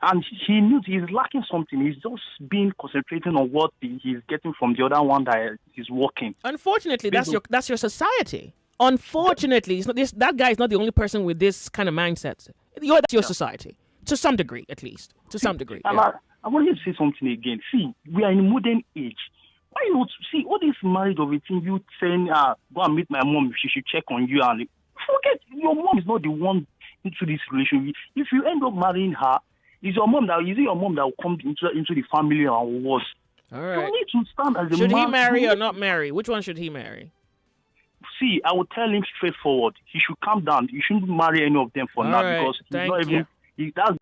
And he knows he's lacking something. He's just being concentrating on what he's getting from the other one that is working. Unfortunately, that's your society. Unfortunately, that guy is not the only person with this kind of mindset. That's your society. To some degree, at least. To some degree. I want you to say something again. See, we are in a modern age. Why not see all this marriage of a thing? You saying, go and meet my mom. She should check on you. And forget, your mom is not the one into this relationship. If you end up marrying her, is it your mom that will come into the family and what? All right. You need to stand as a man. Should he marry or not marry? Which one should he marry? See, I will tell him straightforward. He should calm down. You shouldn't marry any of them for now because that guy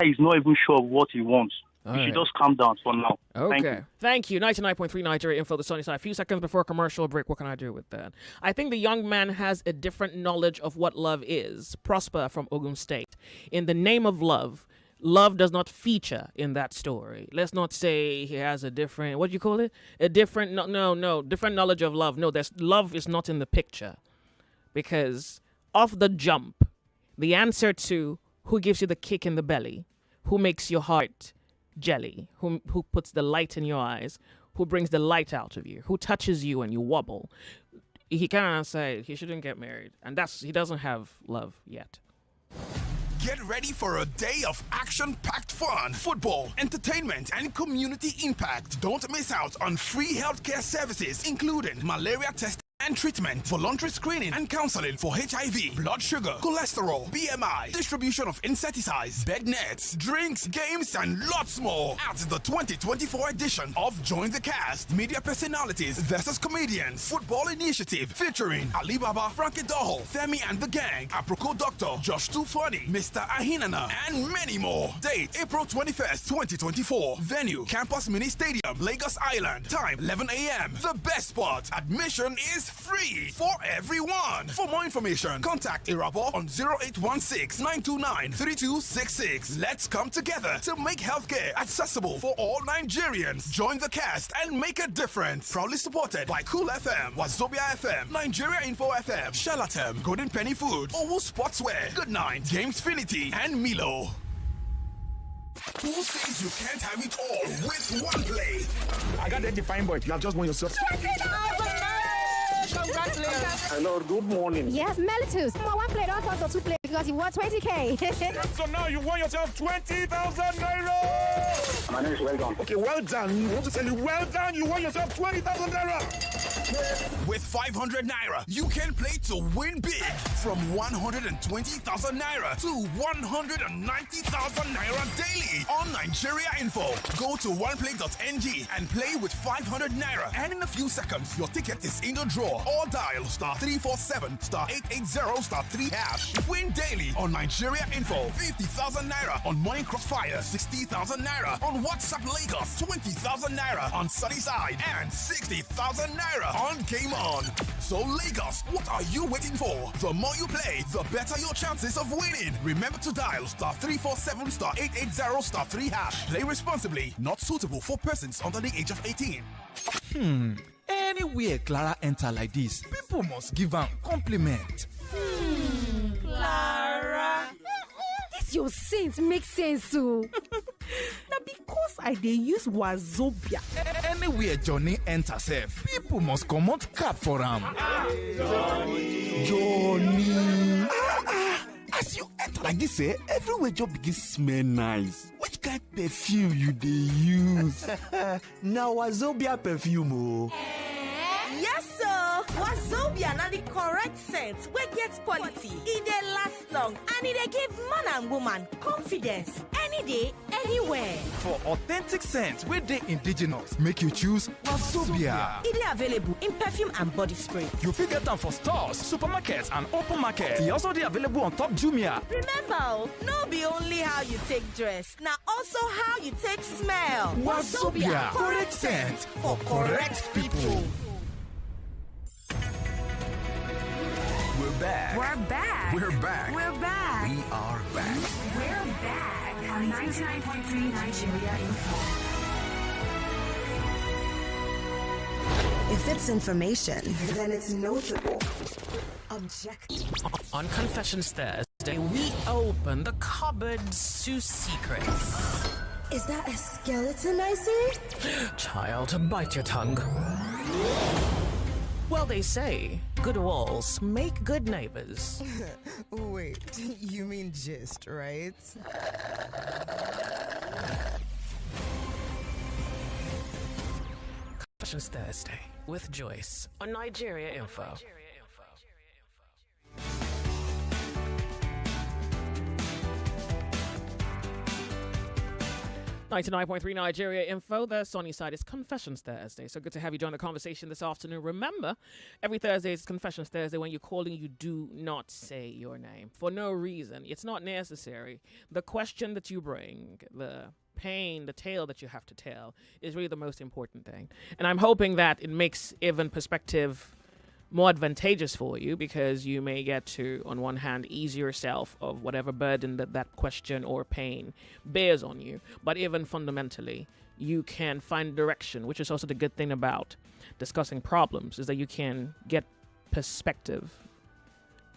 is not even sure of what he wants. You should just calm down for now. Okay. Thank you. 99.3 Nigeria Info, the Sunny Side. A few seconds before commercial break, what can I do with that? I think the young man has a different knowledge of what love is. Prosper from Ogun State. In the name of love, love does not feature in that story. Let's not say he has a different, what do you call it? A different, different knowledge of love. No, love is not in the picture. Because off the jump, the answer to who gives you the kick in the belly, who makes your heart jelly, who puts the light in your eyes, who brings the light out of you, who touches you and you wobble, he can't say he shouldn't get married. And he doesn't have love yet. Get ready for a day of action-packed fun, football, entertainment, and community impact. Don't miss out on free healthcare services, including malaria testing and treatment, voluntary screening and counseling for HIV, blood sugar, cholesterol, BMI, distribution of insecticides, bed nets, drinks, games, and lots more at the 2024 edition of Join the Cast. Media personalities versus comedians. Football initiative featuring Alibaba, Frankie Doho, Femi and the Gang, Aproko Doctor, Josh Too Funny, Mr. Ahinana, and many more. Date April 21st, 2024. Venue Campus Mini Stadium, Lagos Island. Time 11 a.m. The best part, admission is free for everyone. For more information, contact Irabo on 0816-929-3266. Let's come together to make healthcare accessible for all Nigerians. Join the cast and make a difference. Proudly supported by Cool FM, Wazobia FM, Nigeria Info FM, Shalatem, Golden Penny Food, Owu Sportswear, Good Night, Gamesfinity, and Milo. Who says you can't have it all with one play? I got that defined point. You have just won yourself. Congratulations. Hello, good morning. Yes, Melitus. One play, don't talk to two play because you won 20K. So now you won yourself 20,000 naira. My name is Well Done. Okay, well done. I want to tell you, well done. You won yourself 20,000 naira. With 500 naira, you can play to win big from 120,000 naira to 190,000 naira daily on Nigeria Info. Go to oneplay.ng and play with 500 naira. And in a few seconds, your ticket is in the draw. Or dial *347*880*3#. Win daily on Nigeria Info. 50,000 naira on Morning Crossfire. 60,000 naira on WhatsApp Lagos. 20,000 naira on Sunnyside. And 60,000 naira on Game On. So Lagos, what are you waiting for? The more you play, the better your chances of winning. Remember to dial *347*880*3#. Play responsibly. Not suitable for persons under the age of 18. Anywhere Clara enter like this, people must give her compliment. Clara. This your sense makes sense, so. Now because I dey use Wazobia. Anywhere Johnny enter safe, people must come out cap for him. Johnny. As you enter like this, everywhere just begin smell nice. Which kind of perfume you dey use? Now Wazobia perfume. Yes, sir. Wazobia na the correct scent wey get quality. E dey last long and e dey give man and woman confidence. Any day, anywhere. For authentic scents wey dey indigenous, make you choose Wazobia. It is available in perfume and body spray. You fit get them for stores, supermarkets, and open market. E also dey available on top Jumia. Remember, no be only how you take dress, now also how you take smell. Wazobia, correct scent for correct people. We're back. We're back. We're back. We're back. We are back. We're back on 99.3 Nigeria Info. If it's information, then it's notable. Objective. On Confessions Thursday, we open the cupboards to secrets. Is that a skeleton I see? Child, bite your tongue. Well, they say good walls make good neighbors. Wait, you mean gist, right? Confessions Thursday with Joyce on Nigeria Info. 99.3 Nigeria Info, the sunny side is Confessions Thursday. So good to have you join the conversation this afternoon. Remember, every Thursday is Confessions Thursday. When you're calling, you do not say your name for no reason. It's not necessary. The question that you bring, the pain, the tale that you have to tell is really the most important thing. And I'm hoping that it makes even perspective more advantageous for you, because you may get to, on one hand, ease yourself of whatever burden that question or pain bears on you. But even fundamentally, you can find direction, which is also the good thing about discussing problems, is that you can get perspective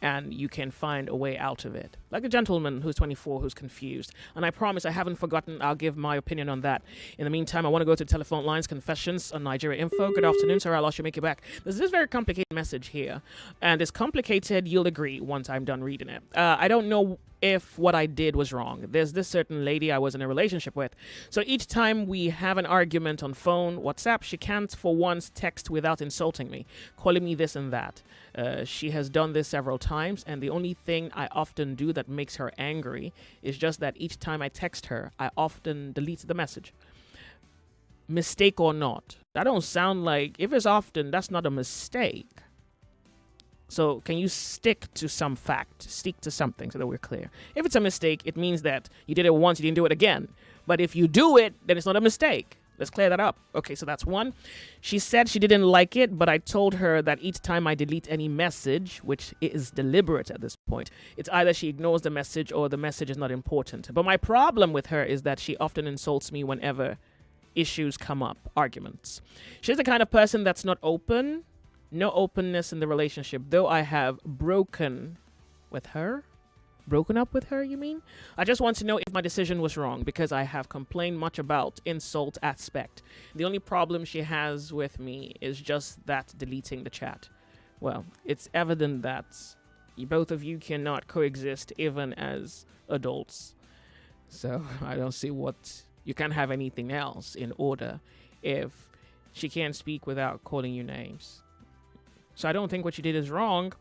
and you can find a way out of it. Like a gentleman who's 24 who's confused. And I promise I haven't forgotten. I'll give my opinion on that. In the meantime, I want to go to the telephone lines. Confessions on Nigeria Info. Good afternoon, sir. I'll make it back. There's this very complicated message here. And it's complicated, you'll agree, once I'm done reading it. I don't know if what I did was wrong. There's this certain lady I was in a relationship with. So each time we have an argument on phone, WhatsApp, she can't for once text without insulting me, calling me this and that. She has done this several times, and the only thing I often do that makes her angry is just that each time I text her, I often delete the message. Mistake or not, that don't sound like, if it's often, that's not a mistake. So can you stick to some fact, stick to something so that we're clear? If it's a mistake, it means that you did it once, you didn't do it again. But if you do it, then it's not a mistake. Let's clear that up. Okay, so that's one. She said she didn't like it, but I told her that each time I delete any message, which is deliberate at this point, it's either she ignores the message or the message is not important. But my problem with her is that she often insults me whenever issues come up, arguments. She's the kind of person that's not open. No openness in the relationship, though I have broken up with her, you mean? I just want to know if my decision was wrong, because I have complained much about insult aspect. The only problem she has with me is just that deleting the chat. Well, it's evident that both of you cannot coexist even as adults. So I don't see what, you can't have anything else in order if she can't speak without calling you names. So I don't think what you did is wrong.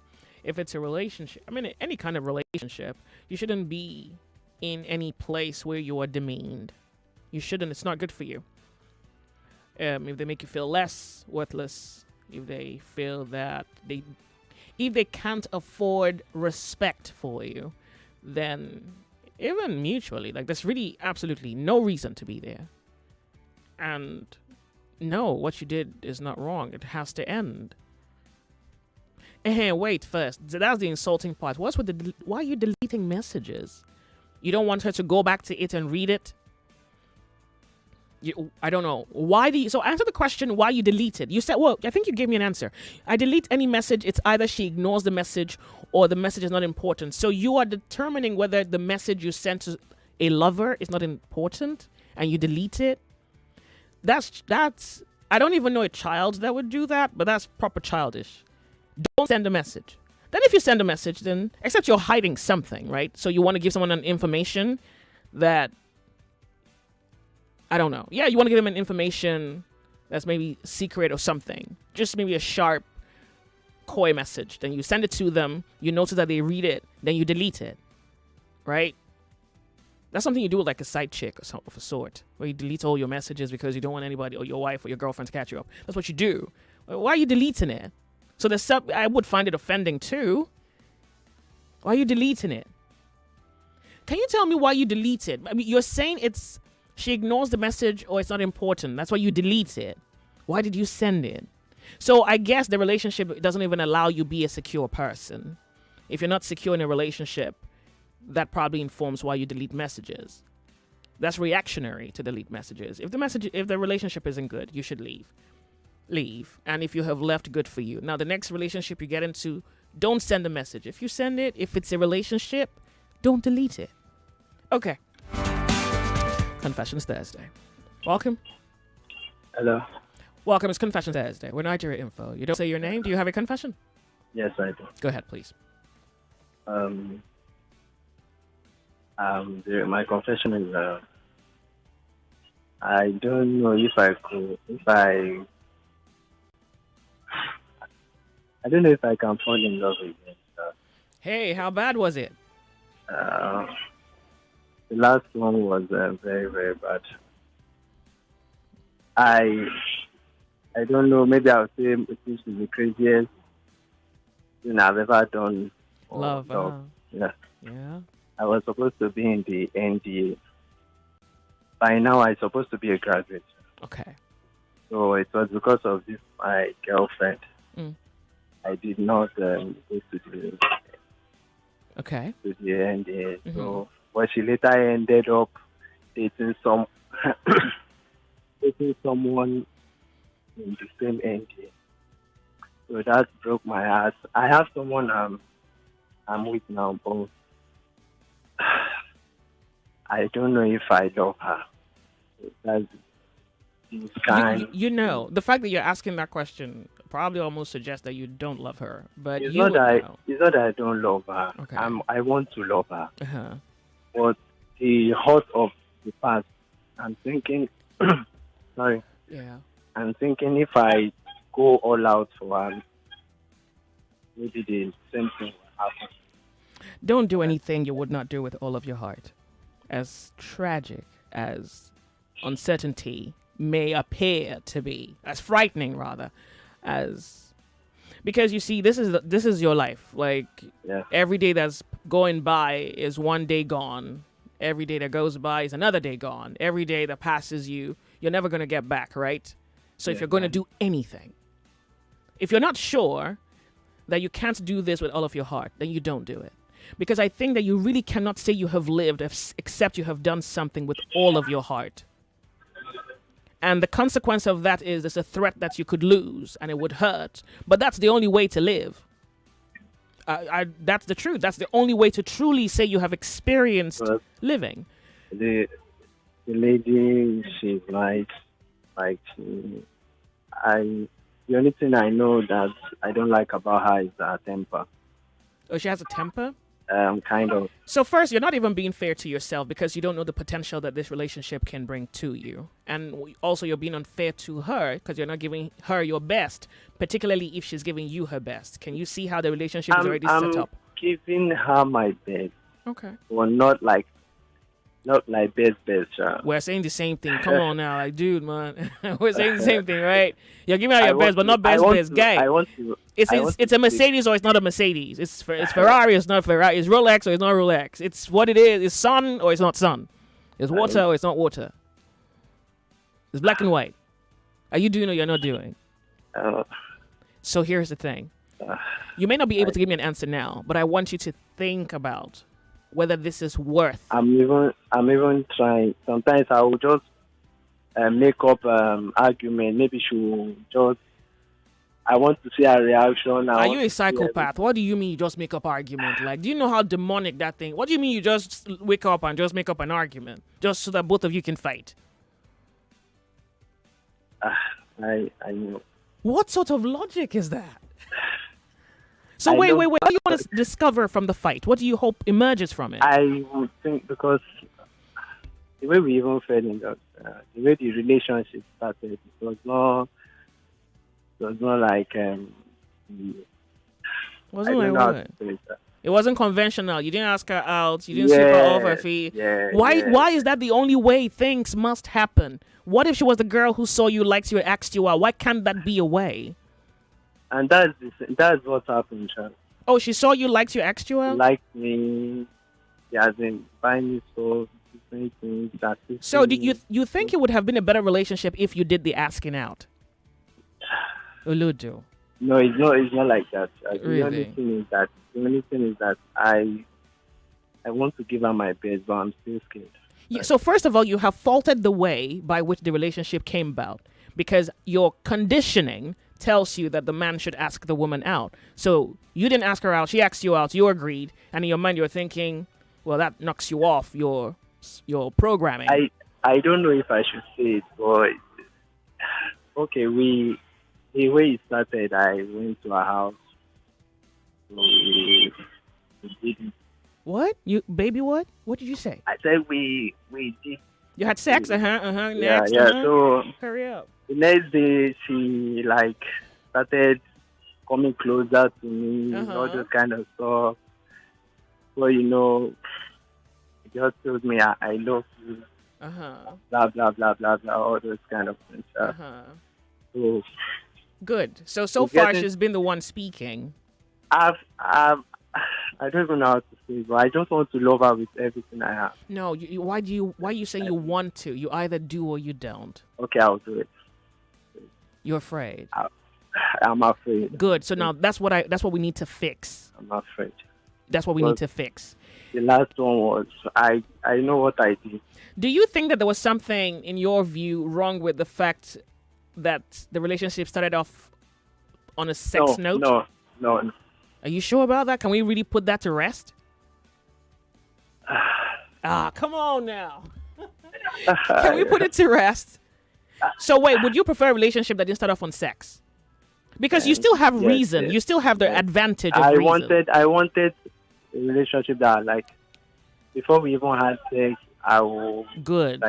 If it's a relationship, I mean, any kind of relationship, you shouldn't be in any place where you are demeaned. You shouldn't. It's not good for you. If they make you feel less worthless, if they feel that if they can't afford respect for you, then even mutually, like, there's really absolutely no reason to be there. And no, what you did is not wrong. It has to end. Wait, first, that's the insulting part. What's with why are you deleting messages? You don't want her to go back to it and read it? I don't know. So answer the question why you delete it. You said, well, I think you gave me an answer. I delete any message. It's either she ignores the message or the message is not important. So you are determining whether the message you sent to a lover is not important and you delete it. That's, I don't even know a child that would do that, but that's proper childish. Don't send a message. Then if you send a message, then, except you're hiding something, right? So you want to give someone an information that, I don't know. Yeah, you want to give them an information that's maybe secret or something. Just maybe a sharp, coy message. Then you send it to them. You notice that they read it. Then you delete it, right? That's something you do with like a side chick or something of a sort, where you delete all your messages because you don't want anybody or your wife or your girlfriend to catch you up. That's what you do. Why are you deleting it? So I would find it offending too. Why are you deleting it? Can you tell me why you delete it? I mean, you're saying she ignores the message or it's not important. That's why you delete it. Why did you send it? So I guess the relationship doesn't even allow you be a secure person. If you're not secure in a relationship, that probably informs why you delete messages. That's reactionary to delete messages. If the relationship isn't good, you should leave. Leave. And if you have left, good for you. Now, the next relationship you get into, don't send a message. If you send it, if it's a relationship, don't delete it. Okay. Confessions Thursday. Welcome. Hello. Welcome. It's Confessions Thursday. We're Nigeria Info. You don't say your name. Do you have a confession? Yes, I do. Go ahead, please. My confession is I don't know I don't know if I can fall in love again. Hey, how bad was it? The last one was very, very bad. I don't know, maybe I'll say this is the craziest thing I've ever done. Love. Yeah. Yeah. I was supposed to be in the NDA. By now, I'm supposed to be a graduate. Okay. So it was because of this, my girlfriend. I did not go to the NDA. Mm-hmm. So, but she later ended up dating someone in the same NDA. So that broke my heart. I have someone I'm with now, but I don't know if I love her. That's kind. You know, the fact that you're asking that question probably almost suggests that you don't love her. But it's not that I don't love her. Okay. I want to love her. Uh-huh. But the hurt of the past, I'm thinking. Sorry. Yeah. I'm thinking if I go all out for her, maybe the same thing will happen. Don't do anything you would not do with all of your heart. As tragic as uncertainty may appear to be, as frightening rather, because you see, this is your life. Like, every day that's going by is one day gone. Every day that goes by is another day gone. Every day that passes you're never going to get back, right? So if you're going to do anything, if you're not sure that you can't do this with all of your heart, then you don't do it. Because I think that you really cannot say you have lived except you have done something with all of your heart. And the consequence of that is there's a threat that you could lose and it would hurt. But that's the only way to live. That's the truth. That's the only way to truly say you have experienced living. The lady, she's nice. The only thing I know that I don't like about her is her temper. Oh, she has a temper? Kind of. So first, you're not even being fair to yourself because you don't know the potential that this relationship can bring to you. And also you're being unfair to her because you're not giving her your best, particularly if she's giving you her best. Can you see how the relationship is already set up? I'm giving her my best. Okay. Well, not like best. We're saying the same thing. Come on now, like, dude, man. We're saying the same thing, right? You're giving her your best, but not best. Guy. I want to. It's a Mercedes or it's not a Mercedes. It's Ferrari or it's not Ferrari. It's Rolex or it's not Rolex. It's what it is. It's sun or it's not sun. It's water or it's not water. It's black and white. Are you doing or you're not doing? So here's the thing. You may not be able to give me an answer now, but I want you to think about whether this is worth. I'm even trying. Sometimes I will just make up argument. Maybe she will just. I want to see her reaction. Are you a psychopath? What do you mean you just make up argument? Like, do you know how demonic that thing? What do you mean you just wake up and just make up an argument just so that both of you can fight? I know. What sort of logic is that? So wait. What do you want to discover from the fight? What do you hope emerges from it? I would think because the way we even fell in love, the way the relationship started, it was not like wasn't like what? It wasn't conventional. You didn't ask her out. You didn't sweep her off her feet. Why is that the only way things must happen? What if she was the girl who saw you, liked you, and asked you out? Why can't that be a way? And that's what happened, child. Oh, she saw you, liked you, asked you out? Liked me. She has been buying me stuff, different things. So do you think it would have been a better relationship if you did the asking out? Uludu. No, it's not like that. Really? The only thing is that I want to give her my best, but I'm still scared. So first of all, you have faulted the way by which the relationship came about because your conditioning tells you that the man should ask the woman out. So you didn't ask her out. She asked you out. You agreed. And in your mind, you're thinking, well, that knocks you off your programming. I don't know if I should say it, but okay, the way it started, I went to her house. So we did it. What? Baby, what? What did you say? I said we did. You had sex? Next. Yeah. So hurry up. the next day, she started coming closer to me, all those kind of stuff. So she just told me I love you. Blah blah blah blah blah. All those kind of things. So good. So far, she's been the one speaking. I don't even know how to say it, but I just want to love her with everything I have. No, why you say you want to? You either do or you don't. Okay, I'll do it. You're afraid. I'm afraid. Good. So now that's what we need to fix. I'm afraid. That's what we need to fix. The last one was I know what I did. Do you think that there was something, in your view, wrong with the fact that the relationship started off on a sex note? No. Are you sure about that? Can we really put that to rest? Come on now. Can we put it to rest? So wait, would you prefer a relationship that didn't start off on sex? Because you still have reason. Yes. You still have the advantage of reason. I wanted a relationship that, before we even had sex, I will... Good.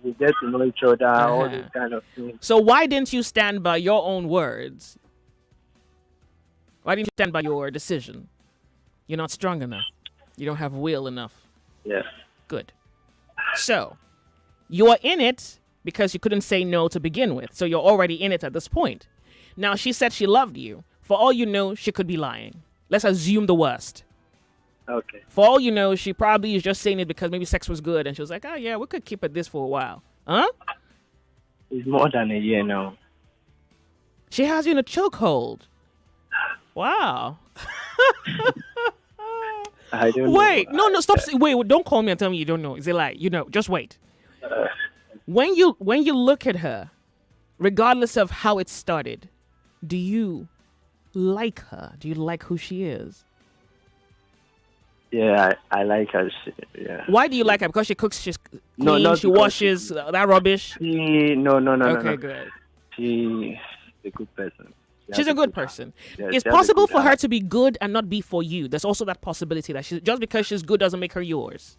We get to know each other, all these kind of things. So why didn't you stand by your own words? Why didn't you stand by your decision? You're not strong enough. You don't have will enough. Yes. Good. So, you're in it because you couldn't say no to begin with. So you're already in it at this point. Now, she said she loved you. For all you know, she could be lying. Let's assume the worst. Okay. For all you know, she probably is just saying it because maybe sex was good. And she was like, oh, yeah, we could keep at this for a while. Huh? It's more than a year now. She has you in a chokehold. Wow. I don't know. Wait, no, stop. Wait, don't call me and tell me you don't know. Is it like, just wait. When you look at her, regardless of how it started, do you like her? Do you like who she is? Yeah, I like her. Yeah. Why do you like her? Because she cooks, she's clean, she washes, that rubbish? No. Okay, good. She's a good person. She's a good person. Yeah, it's possible for her to be good and not be for you. There's also that possibility that just because she's good doesn't make her yours.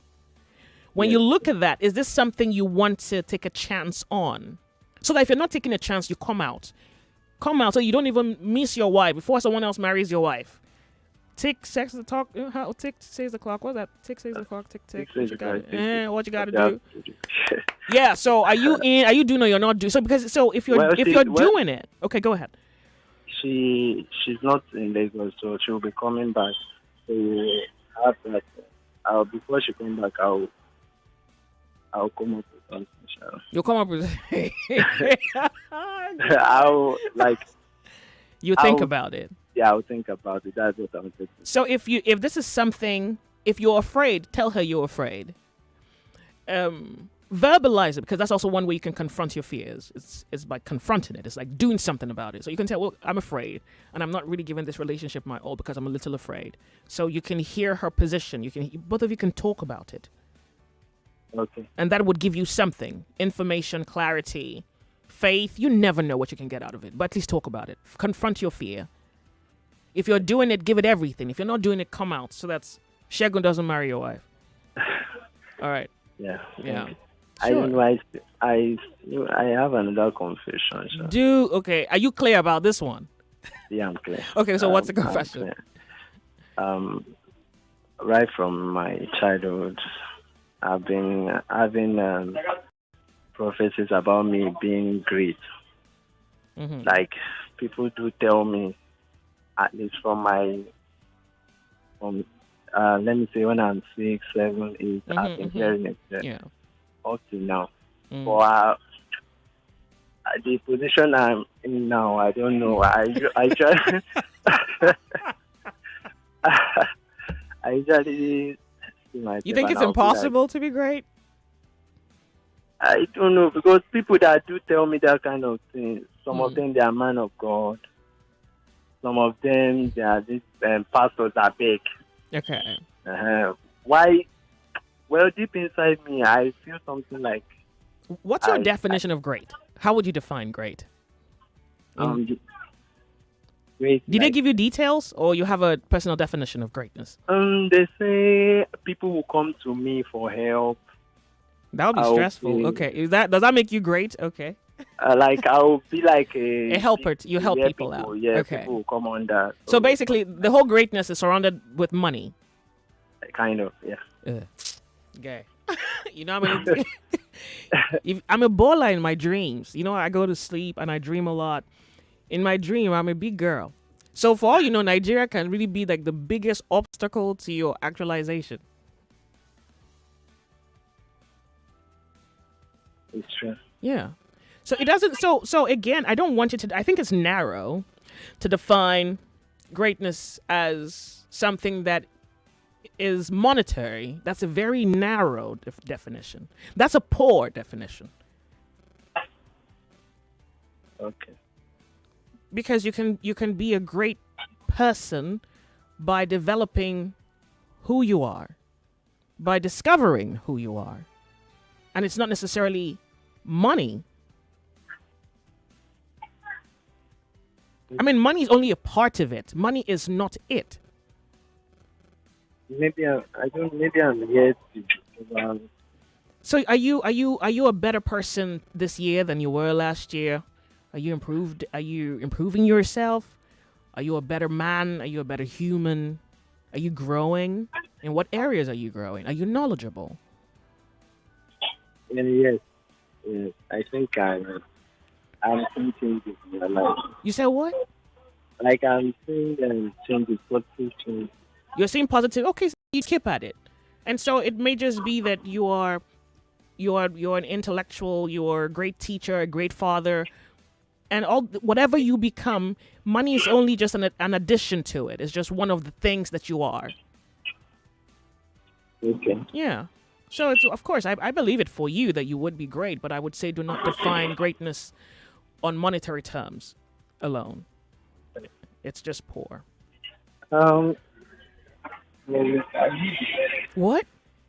When you look at that, is this something you want to take a chance on? So that if you're not taking a chance, you come out. Come out so you don't even miss your wife before someone else marries your wife. Tick, sex, the talk. How tick says the clock? What's that? Tick says the clock. Tick. What you got to do? Yeah. So are you in? Are you doing or you're not doing? So if you're doing it, okay, go ahead. She's not in Lagos, so she'll be coming back. So before she comes back, I'll come up with something. You'll come up with. You think about it. Yeah, I'll think about it. That's what I'm thinking. So if this is something, if you're afraid, tell her you're afraid. Verbalize it, because that's also one way you can confront your fears. It's by confronting it. It's like doing something about it. So you can tell, well, I'm afraid, and I'm not really giving this relationship my all because I'm a little afraid. So you can hear her position. Both of you can talk about it. Okay. And that would give you something: information, clarity, faith. You never know what you can get out of it, but at least talk about it. Confront your fear. If you're doing it, give it everything. If you're not doing it, come out. So that's Shegun doesn't marry your wife. All right. Yeah. Sure. I have another confession. So. Okay. Are you clear about this one? Yeah, I'm clear. Okay, so what's the confession? right from my childhood, I've been having prophecies about me being great. Like people do tell me, at least from let me say when I'm 6, 7, 8, I've been hearing it up to now. But the position I'm in now, I don't know. I try. I usually see myself. You think it's impossible to be great? I don't know, because people that do tell me that kind of thing, some of them they are man of God. Some of them they are these pastors that beg. Okay. Why? Well, deep inside me, I feel something like. What's your definition of great? How would you define great? Great. Did they give you details, or you have a personal definition of greatness? They say people will come to me for help. That would be stressful. Okay. Does that make you great? Okay. Like I'll be like a helper. You help people out. Yeah, okay. People will come on that. So basically, the whole greatness is surrounded with money. Kind of, yeah. Okay. You know what I mean? I'm a baller in my dreams. You know, I go to sleep and I dream a lot. In my dream, I'm a big girl. So for all you know, Nigeria can really be like the biggest obstacle to your actualization. It's true. Yeah. So it doesn't. So again, I don't want you to. I think it's narrow to define greatness as something that is monetary. That's a very narrow definition. That's a poor definition. Okay. Because you can be a great person by developing who you are, by discovering who you are, and it's not necessarily money. I mean, money is only a part of it. Money is not it. Maybe I'm yet to. So are you a better person this year than you were last year? Are you improved? Are you improving yourself? Are you a better man? Are you a better human? Are you growing? In what areas are you growing? Are you knowledgeable? Yes. I think I'm seeing changes in my life. You said what? Like I'm seeing changes, positive changes. You're seeing positive. Okay, so you keep at it, and so it may just be that you're an intellectual, you're a great teacher, a great father, and whatever you become, money is only just an addition to it. It's just one of the things that you are. Okay. Yeah. So it's of course I believe it for you that you would be great, but I would say do not define greatness on monetary terms alone. It's just poor. What?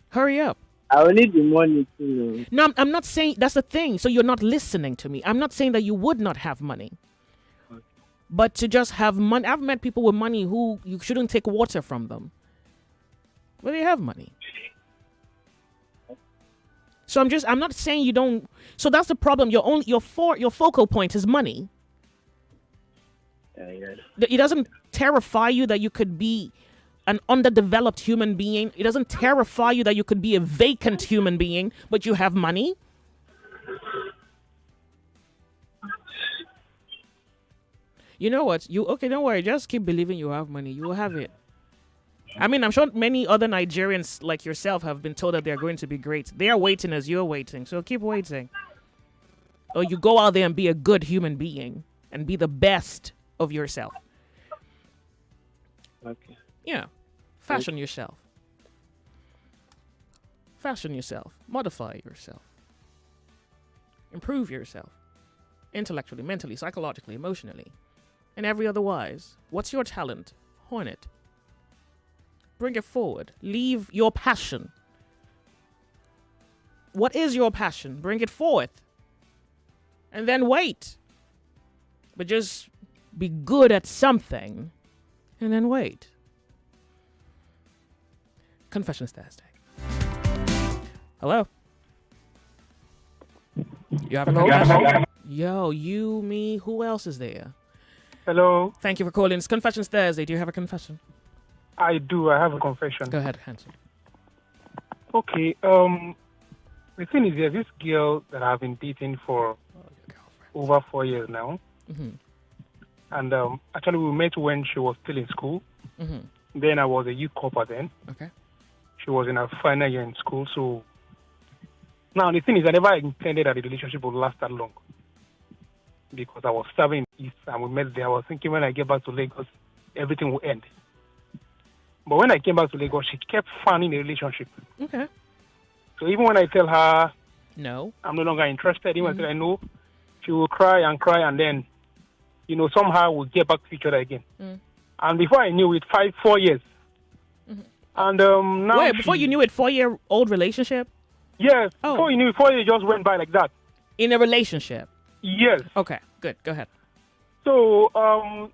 Hurry up. I will need the money too. No, I'm not saying that's the thing. So you're not listening to me. I'm not saying that you would not have money. Okay. But to just have money, I've met people with money who you shouldn't take water from them. But they have money. So I'm not saying you don't. So that's the problem. Your focal point is money. Yeah. It doesn't terrify you that you could be an underdeveloped human being. It doesn't terrify you that you could be a vacant human being, but you have money. You know what? Don't worry. Just keep believing you have money. You will have it. I mean, I'm sure many other Nigerians like yourself have been told that they're going to be great. They are waiting as you're waiting. So keep waiting. Or you go out there and be a good human being and be the best of yourself. Okay. Yeah. Fashion yourself. Fashion yourself. Modify yourself. Improve yourself. Intellectually, mentally, psychologically, emotionally, and every otherwise. What's your talent? Hone it. Bring it forward. Leave your passion. What is your passion? Bring it forth. And then wait. But just be good at something. And then wait. Confessions Thursday. Hello? You have a confession? Yo, you, me, who else is there? Hello. Thank you for calling. It's Confessions Thursday. Do you have a confession? I do. I have a confession. Go ahead, Hanson. Okay. The thing is, there's this girl that I've been dating for over 4 years now. Mm-hmm. And actually, we met when she was still in school. Mm-hmm. Then I was a youth corper then. Okay. She was in her final year in school. So now the thing is, I never intended that the relationship would last that long. Because I was serving in the East and we met there. I was thinking when I get back to Lagos, everything will end. But when I came back to Lagos, she kept fanning the relationship. Okay. So even when I tell her, no, I'm no longer interested, even when I know, she will cry, and then, somehow we'll get back to each other again. Mm. And before I knew it, 4 years. Mm-hmm. And now wait, before you knew it, 4-year-old relationship? Yes. Before you knew it, 4 years just went by like that. In a relationship? Yes. Okay, good. Go ahead. So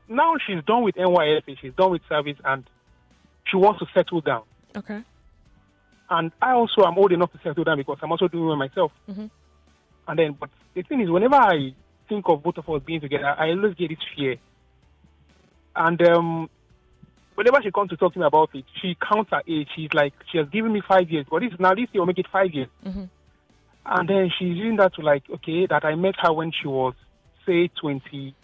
now she's done with NYSA, she's done with service, and she wants to settle down. Okay. And I also am old enough to settle down because I'm also doing it myself. Mm-hmm. And then, but the thing is, whenever I think of both of us being together, I always get this fear. And whenever she comes to talk to me about it, she counts her age. She's like, she has given me 5 years. But this year will make it 5 years. Mm-hmm. And then she's using that to that I met her when she was, say, 26.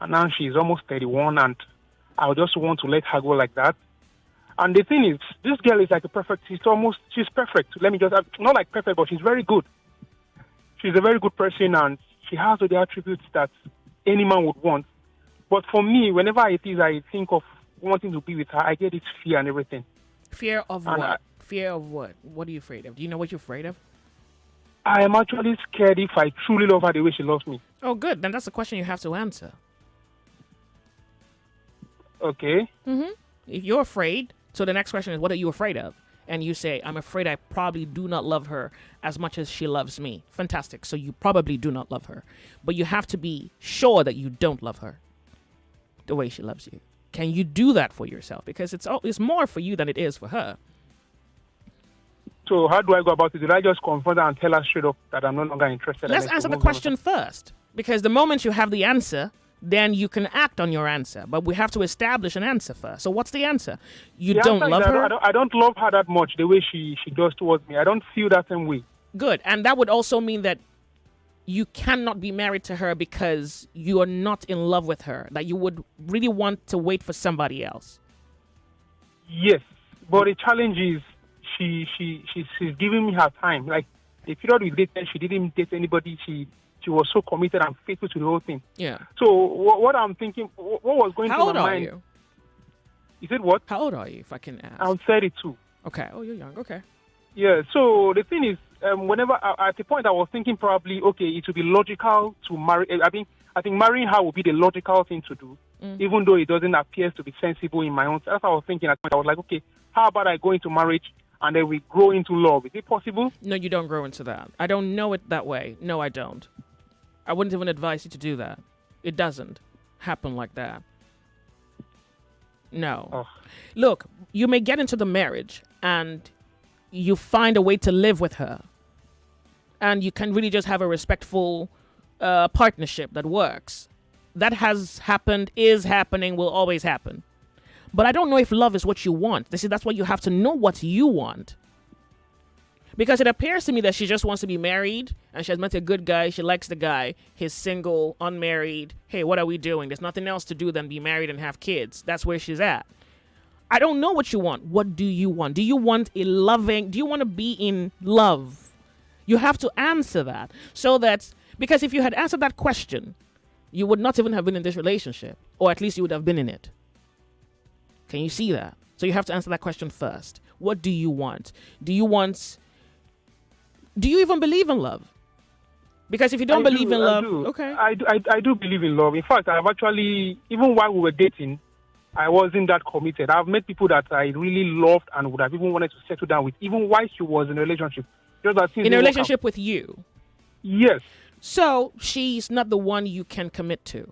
And now she's almost 31. And I just want to let her go like that. And the thing is, this girl is like she's perfect. Let me just, not like perfect, but she's very good. She's a very good person and she has all the attributes that any man would want. But for me, whenever I think of wanting to be with her, I get this fear and everything. Fear of what? Fear of what? What are you afraid of? Do you know what you're afraid of? I am actually scared if I truly love her the way she loves me. Oh, good. Then that's a question you have to answer. Okay. Mm-hmm. If you're afraid, so the next question is, what are you afraid of? And you say, I'm afraid I probably do not love her as much as she loves me. Fantastic. So you probably do not love her. But you have to be sure that you don't love her the way she loves you. Can you do that for yourself? Because it's more for you than it is for her. So how do I go about it? Did I just confront her and tell her straight up that I'm no longer interested? Let's answer the question first. Because the moment you have the answer, then you can act on your answer. But we have to establish an answer first. So what's the answer? You don't love her? I don't love her that much the way she does towards me. I don't feel that same way. Good. And that would also mean that you cannot be married to her because you are not in love with her. That you would really want to wait for somebody else. Yes. But the challenge is she's giving me her time. Like the period we dated, she didn't date anybody. She was so committed and faithful to the whole thing. Yeah. So what I'm thinking, what was going through my mind? How old are you? You said what? How old are you, if I can ask? I'm 32. Okay. Oh, you're young. Okay. Yeah. So the thing is, whenever at the point I was thinking probably, okay, it would be logical to marry. I think marrying her would be the logical thing to do, even though it doesn't appear to be sensible in my own. That's what I was thinking. At the point I was like, okay, how about I go into marriage and then we grow into love? Is it possible? No, you don't grow into that. I don't know it that way. No, I don't. I wouldn't even advise you to do that. It doesn't happen like that. No. Oh. Look, you may get into the marriage and you find a way to live with her. And you can really just have a respectful partnership that works. That has happened, is happening, will always happen. But I don't know if love is what you want. That's why you have to know what you want. Because it appears to me that she just wants to be married and she has met a good guy. She likes the guy. He's single, unmarried. Hey, what are we doing? There's nothing else to do than be married and have kids. That's where she's at. I don't know what you want. What do you want? Do you want do you want to be in love? You have to answer that. Because if you had answered that question, you would not even have been in this relationship. Or at least you would have been in it. Can you see that? So you have to answer that question first. What do you want? Do you even believe in love? Because if you don't believe in love, okay. I do believe in love. In fact, I've actually, even while we were dating, I wasn't that committed. I've met people that I really loved and would have even wanted to settle down with, even while she was in a relationship. In a relationship with you? Yes. So she's not the one you can commit to.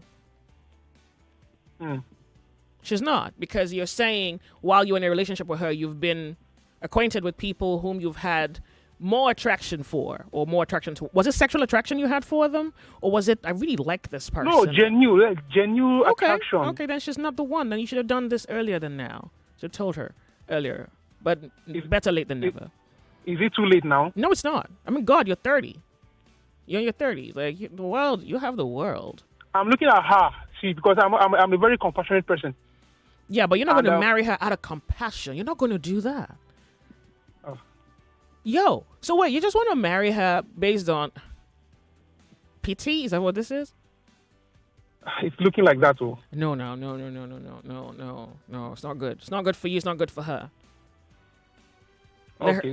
She's not, because you're saying while you're in a relationship with her, you've been acquainted with people whom you've had more attraction for, or more attraction to? Was it sexual attraction you had for them, or was it I really like this person? No, genuine attraction. Okay, then she's not the one. Then you should have done this earlier than now. Should have told her earlier. But better late than never. Is it too late now? No, it's not. I mean, God, you're 30. You're in your 30s. Like the world, you have the world. I'm looking at her, because I'm a very compassionate person. Yeah, but you're not going to marry her out of compassion. You're not going to do that. Yo, so wait, you just want to marry her based on pity? Is that what this is? It's looking like that, too. No. It's not good. It's not good for you. It's not good for her. Let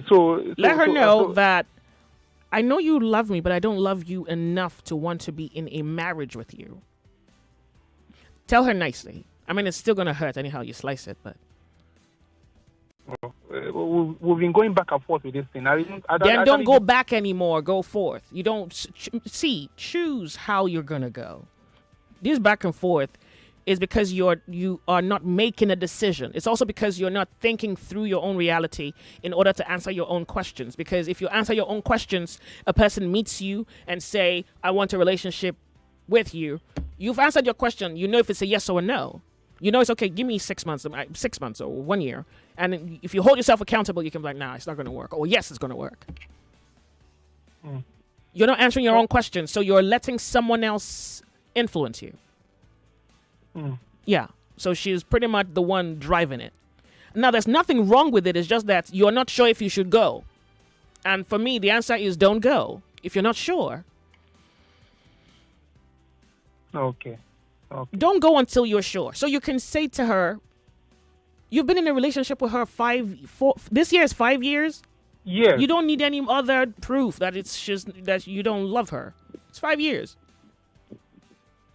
her know that I know you love me, but I don't love you enough to want to be in a marriage with you. Tell her nicely. I mean, it's still going to hurt anyhow you slice it, but. We've been going back and forth with this thing. Then don't go back anymore. Go forth. You don't choose how you're gonna go. This back and forth is because you are not making a decision. It's also because you're not thinking through your own reality in order to answer your own questions. Because if you answer your own questions, a person meets you and say, "I want a relationship with you." You've answered your question. You know if it's a yes or a no. You know it's okay. Give me 6 months, or 1 year. And if you hold yourself accountable, you can be like, nah, it's not going to work. Or yes, it's going to work. You're not answering your own questions, so you're letting someone else influence you. Yeah. So she's pretty much the one driving it. Now, there's nothing wrong with it. It's just that you're not sure if you should go. And for me, the answer is don't go if you're not sure. Okay. Don't go until you're sure. So you can say to her, you've been in a relationship with her this year is 5 years? Yes. You don't need any other proof that that you don't love her. It's 5 years.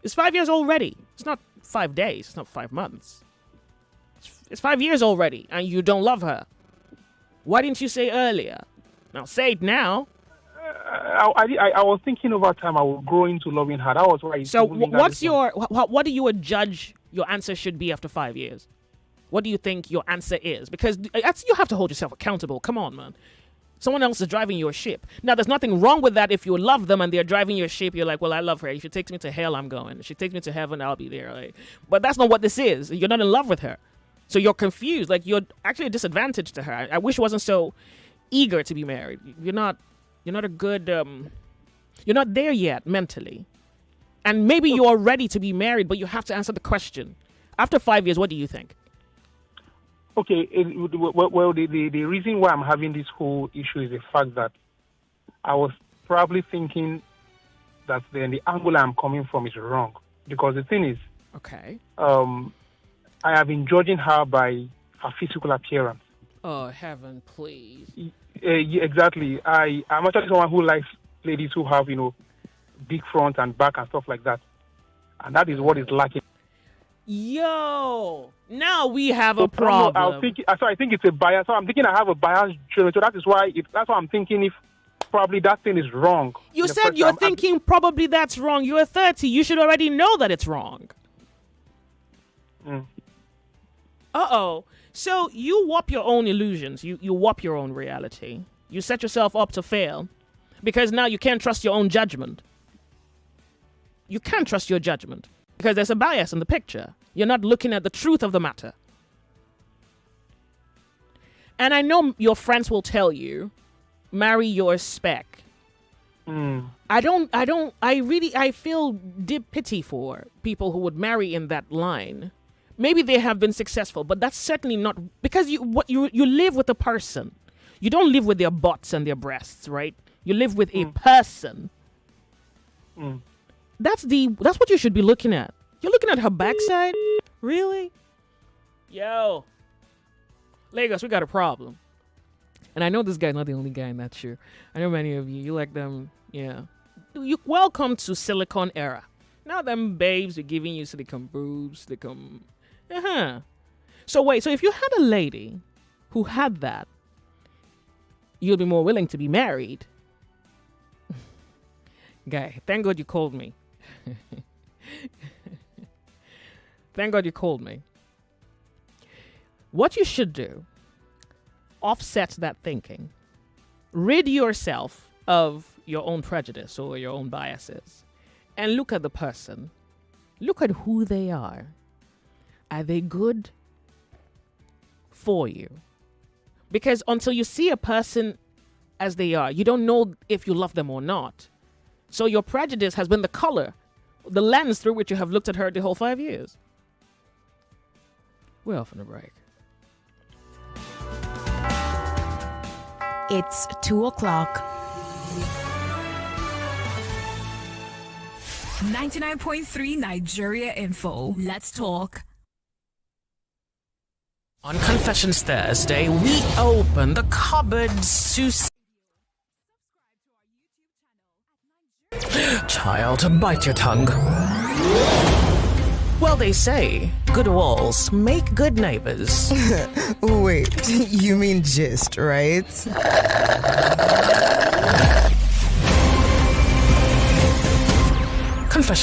It's 5 years already. It's not 5 days. It's not 5 months. It's 5 years already, and you don't love her. Why didn't you say earlier? Now say it now. I was thinking over time I would grow into loving her. That was why. So what do you judge your answer should be after 5 years? What do you think your answer is? Because you have to hold yourself accountable. Come on, man. Someone else is driving your ship. Now, there's nothing wrong with that if you love them and they're driving your ship. You're like, well, I love her. If she takes me to hell, I'm going. If she takes me to heaven, I'll be there. Like, but that's not what this is. You're not in love with her. So you're confused. Like, you're actually a disadvantage to her. I wish you wasn't so eager to be married. You're not a good, you're not there yet mentally. And maybe you're ready to be married, but you have to answer the question. After 5 years, what do you think? Okay, the reason why I'm having this whole issue is the fact that I was probably thinking that then the angle I'm coming from is wrong. Because the thing is, okay, I have been judging her by her physical appearance. Oh, heaven, please. Yeah, exactly. I'm actually someone who likes ladies who have, big front and back and stuff like that. And that is what is lacking. Yo, now we have a problem. I think it's a bias. So I'm thinking I have a bias. So that's why I'm thinking if probably that thing is wrong. You said you're thinking probably that's wrong. You're 30. You should already know that it's wrong. Uh-oh. So you warp your own illusions. You warp your own reality. You set yourself up to fail because now you can't trust your own judgment. You can't trust your judgment because there's a bias in the picture. You're not looking at the truth of the matter. And I know your friends will tell you, marry your spec. I feel deep pity for people who would marry in that line. Maybe they have been successful, but that's certainly not because you live with a person. You don't live with their butts and their breasts, right? You live with a person. That's what you should be looking at. You're looking at her backside? Really? Yo. Lagos, we got a problem. And I know this guy's not the only guy in that shoe. I know many of you like them. Yeah. Welcome to Silicon era. Now them babes are giving you silicone boobs. So wait, so if you had a lady who had that, you'd be more willing to be married. Guy, thank God you called me. Thank God you called me. What you should do, offset that thinking. rid yourself of your own prejudice or your own biases and look at the person. Look at who they are. Are they good for you? Because until you see a person as they are, you don't know if you love them or not. So your prejudice has been the color, the lens through which you have looked at her the whole 5 years. We're off on a break. It's 2:00. 99.3 Nigeria Info. Let's talk. On Confessions Thursday, we open the cupboards to Child, bite your tongue. Well, they say good walls make good neighbors. Wait, you mean gist, right? Confession.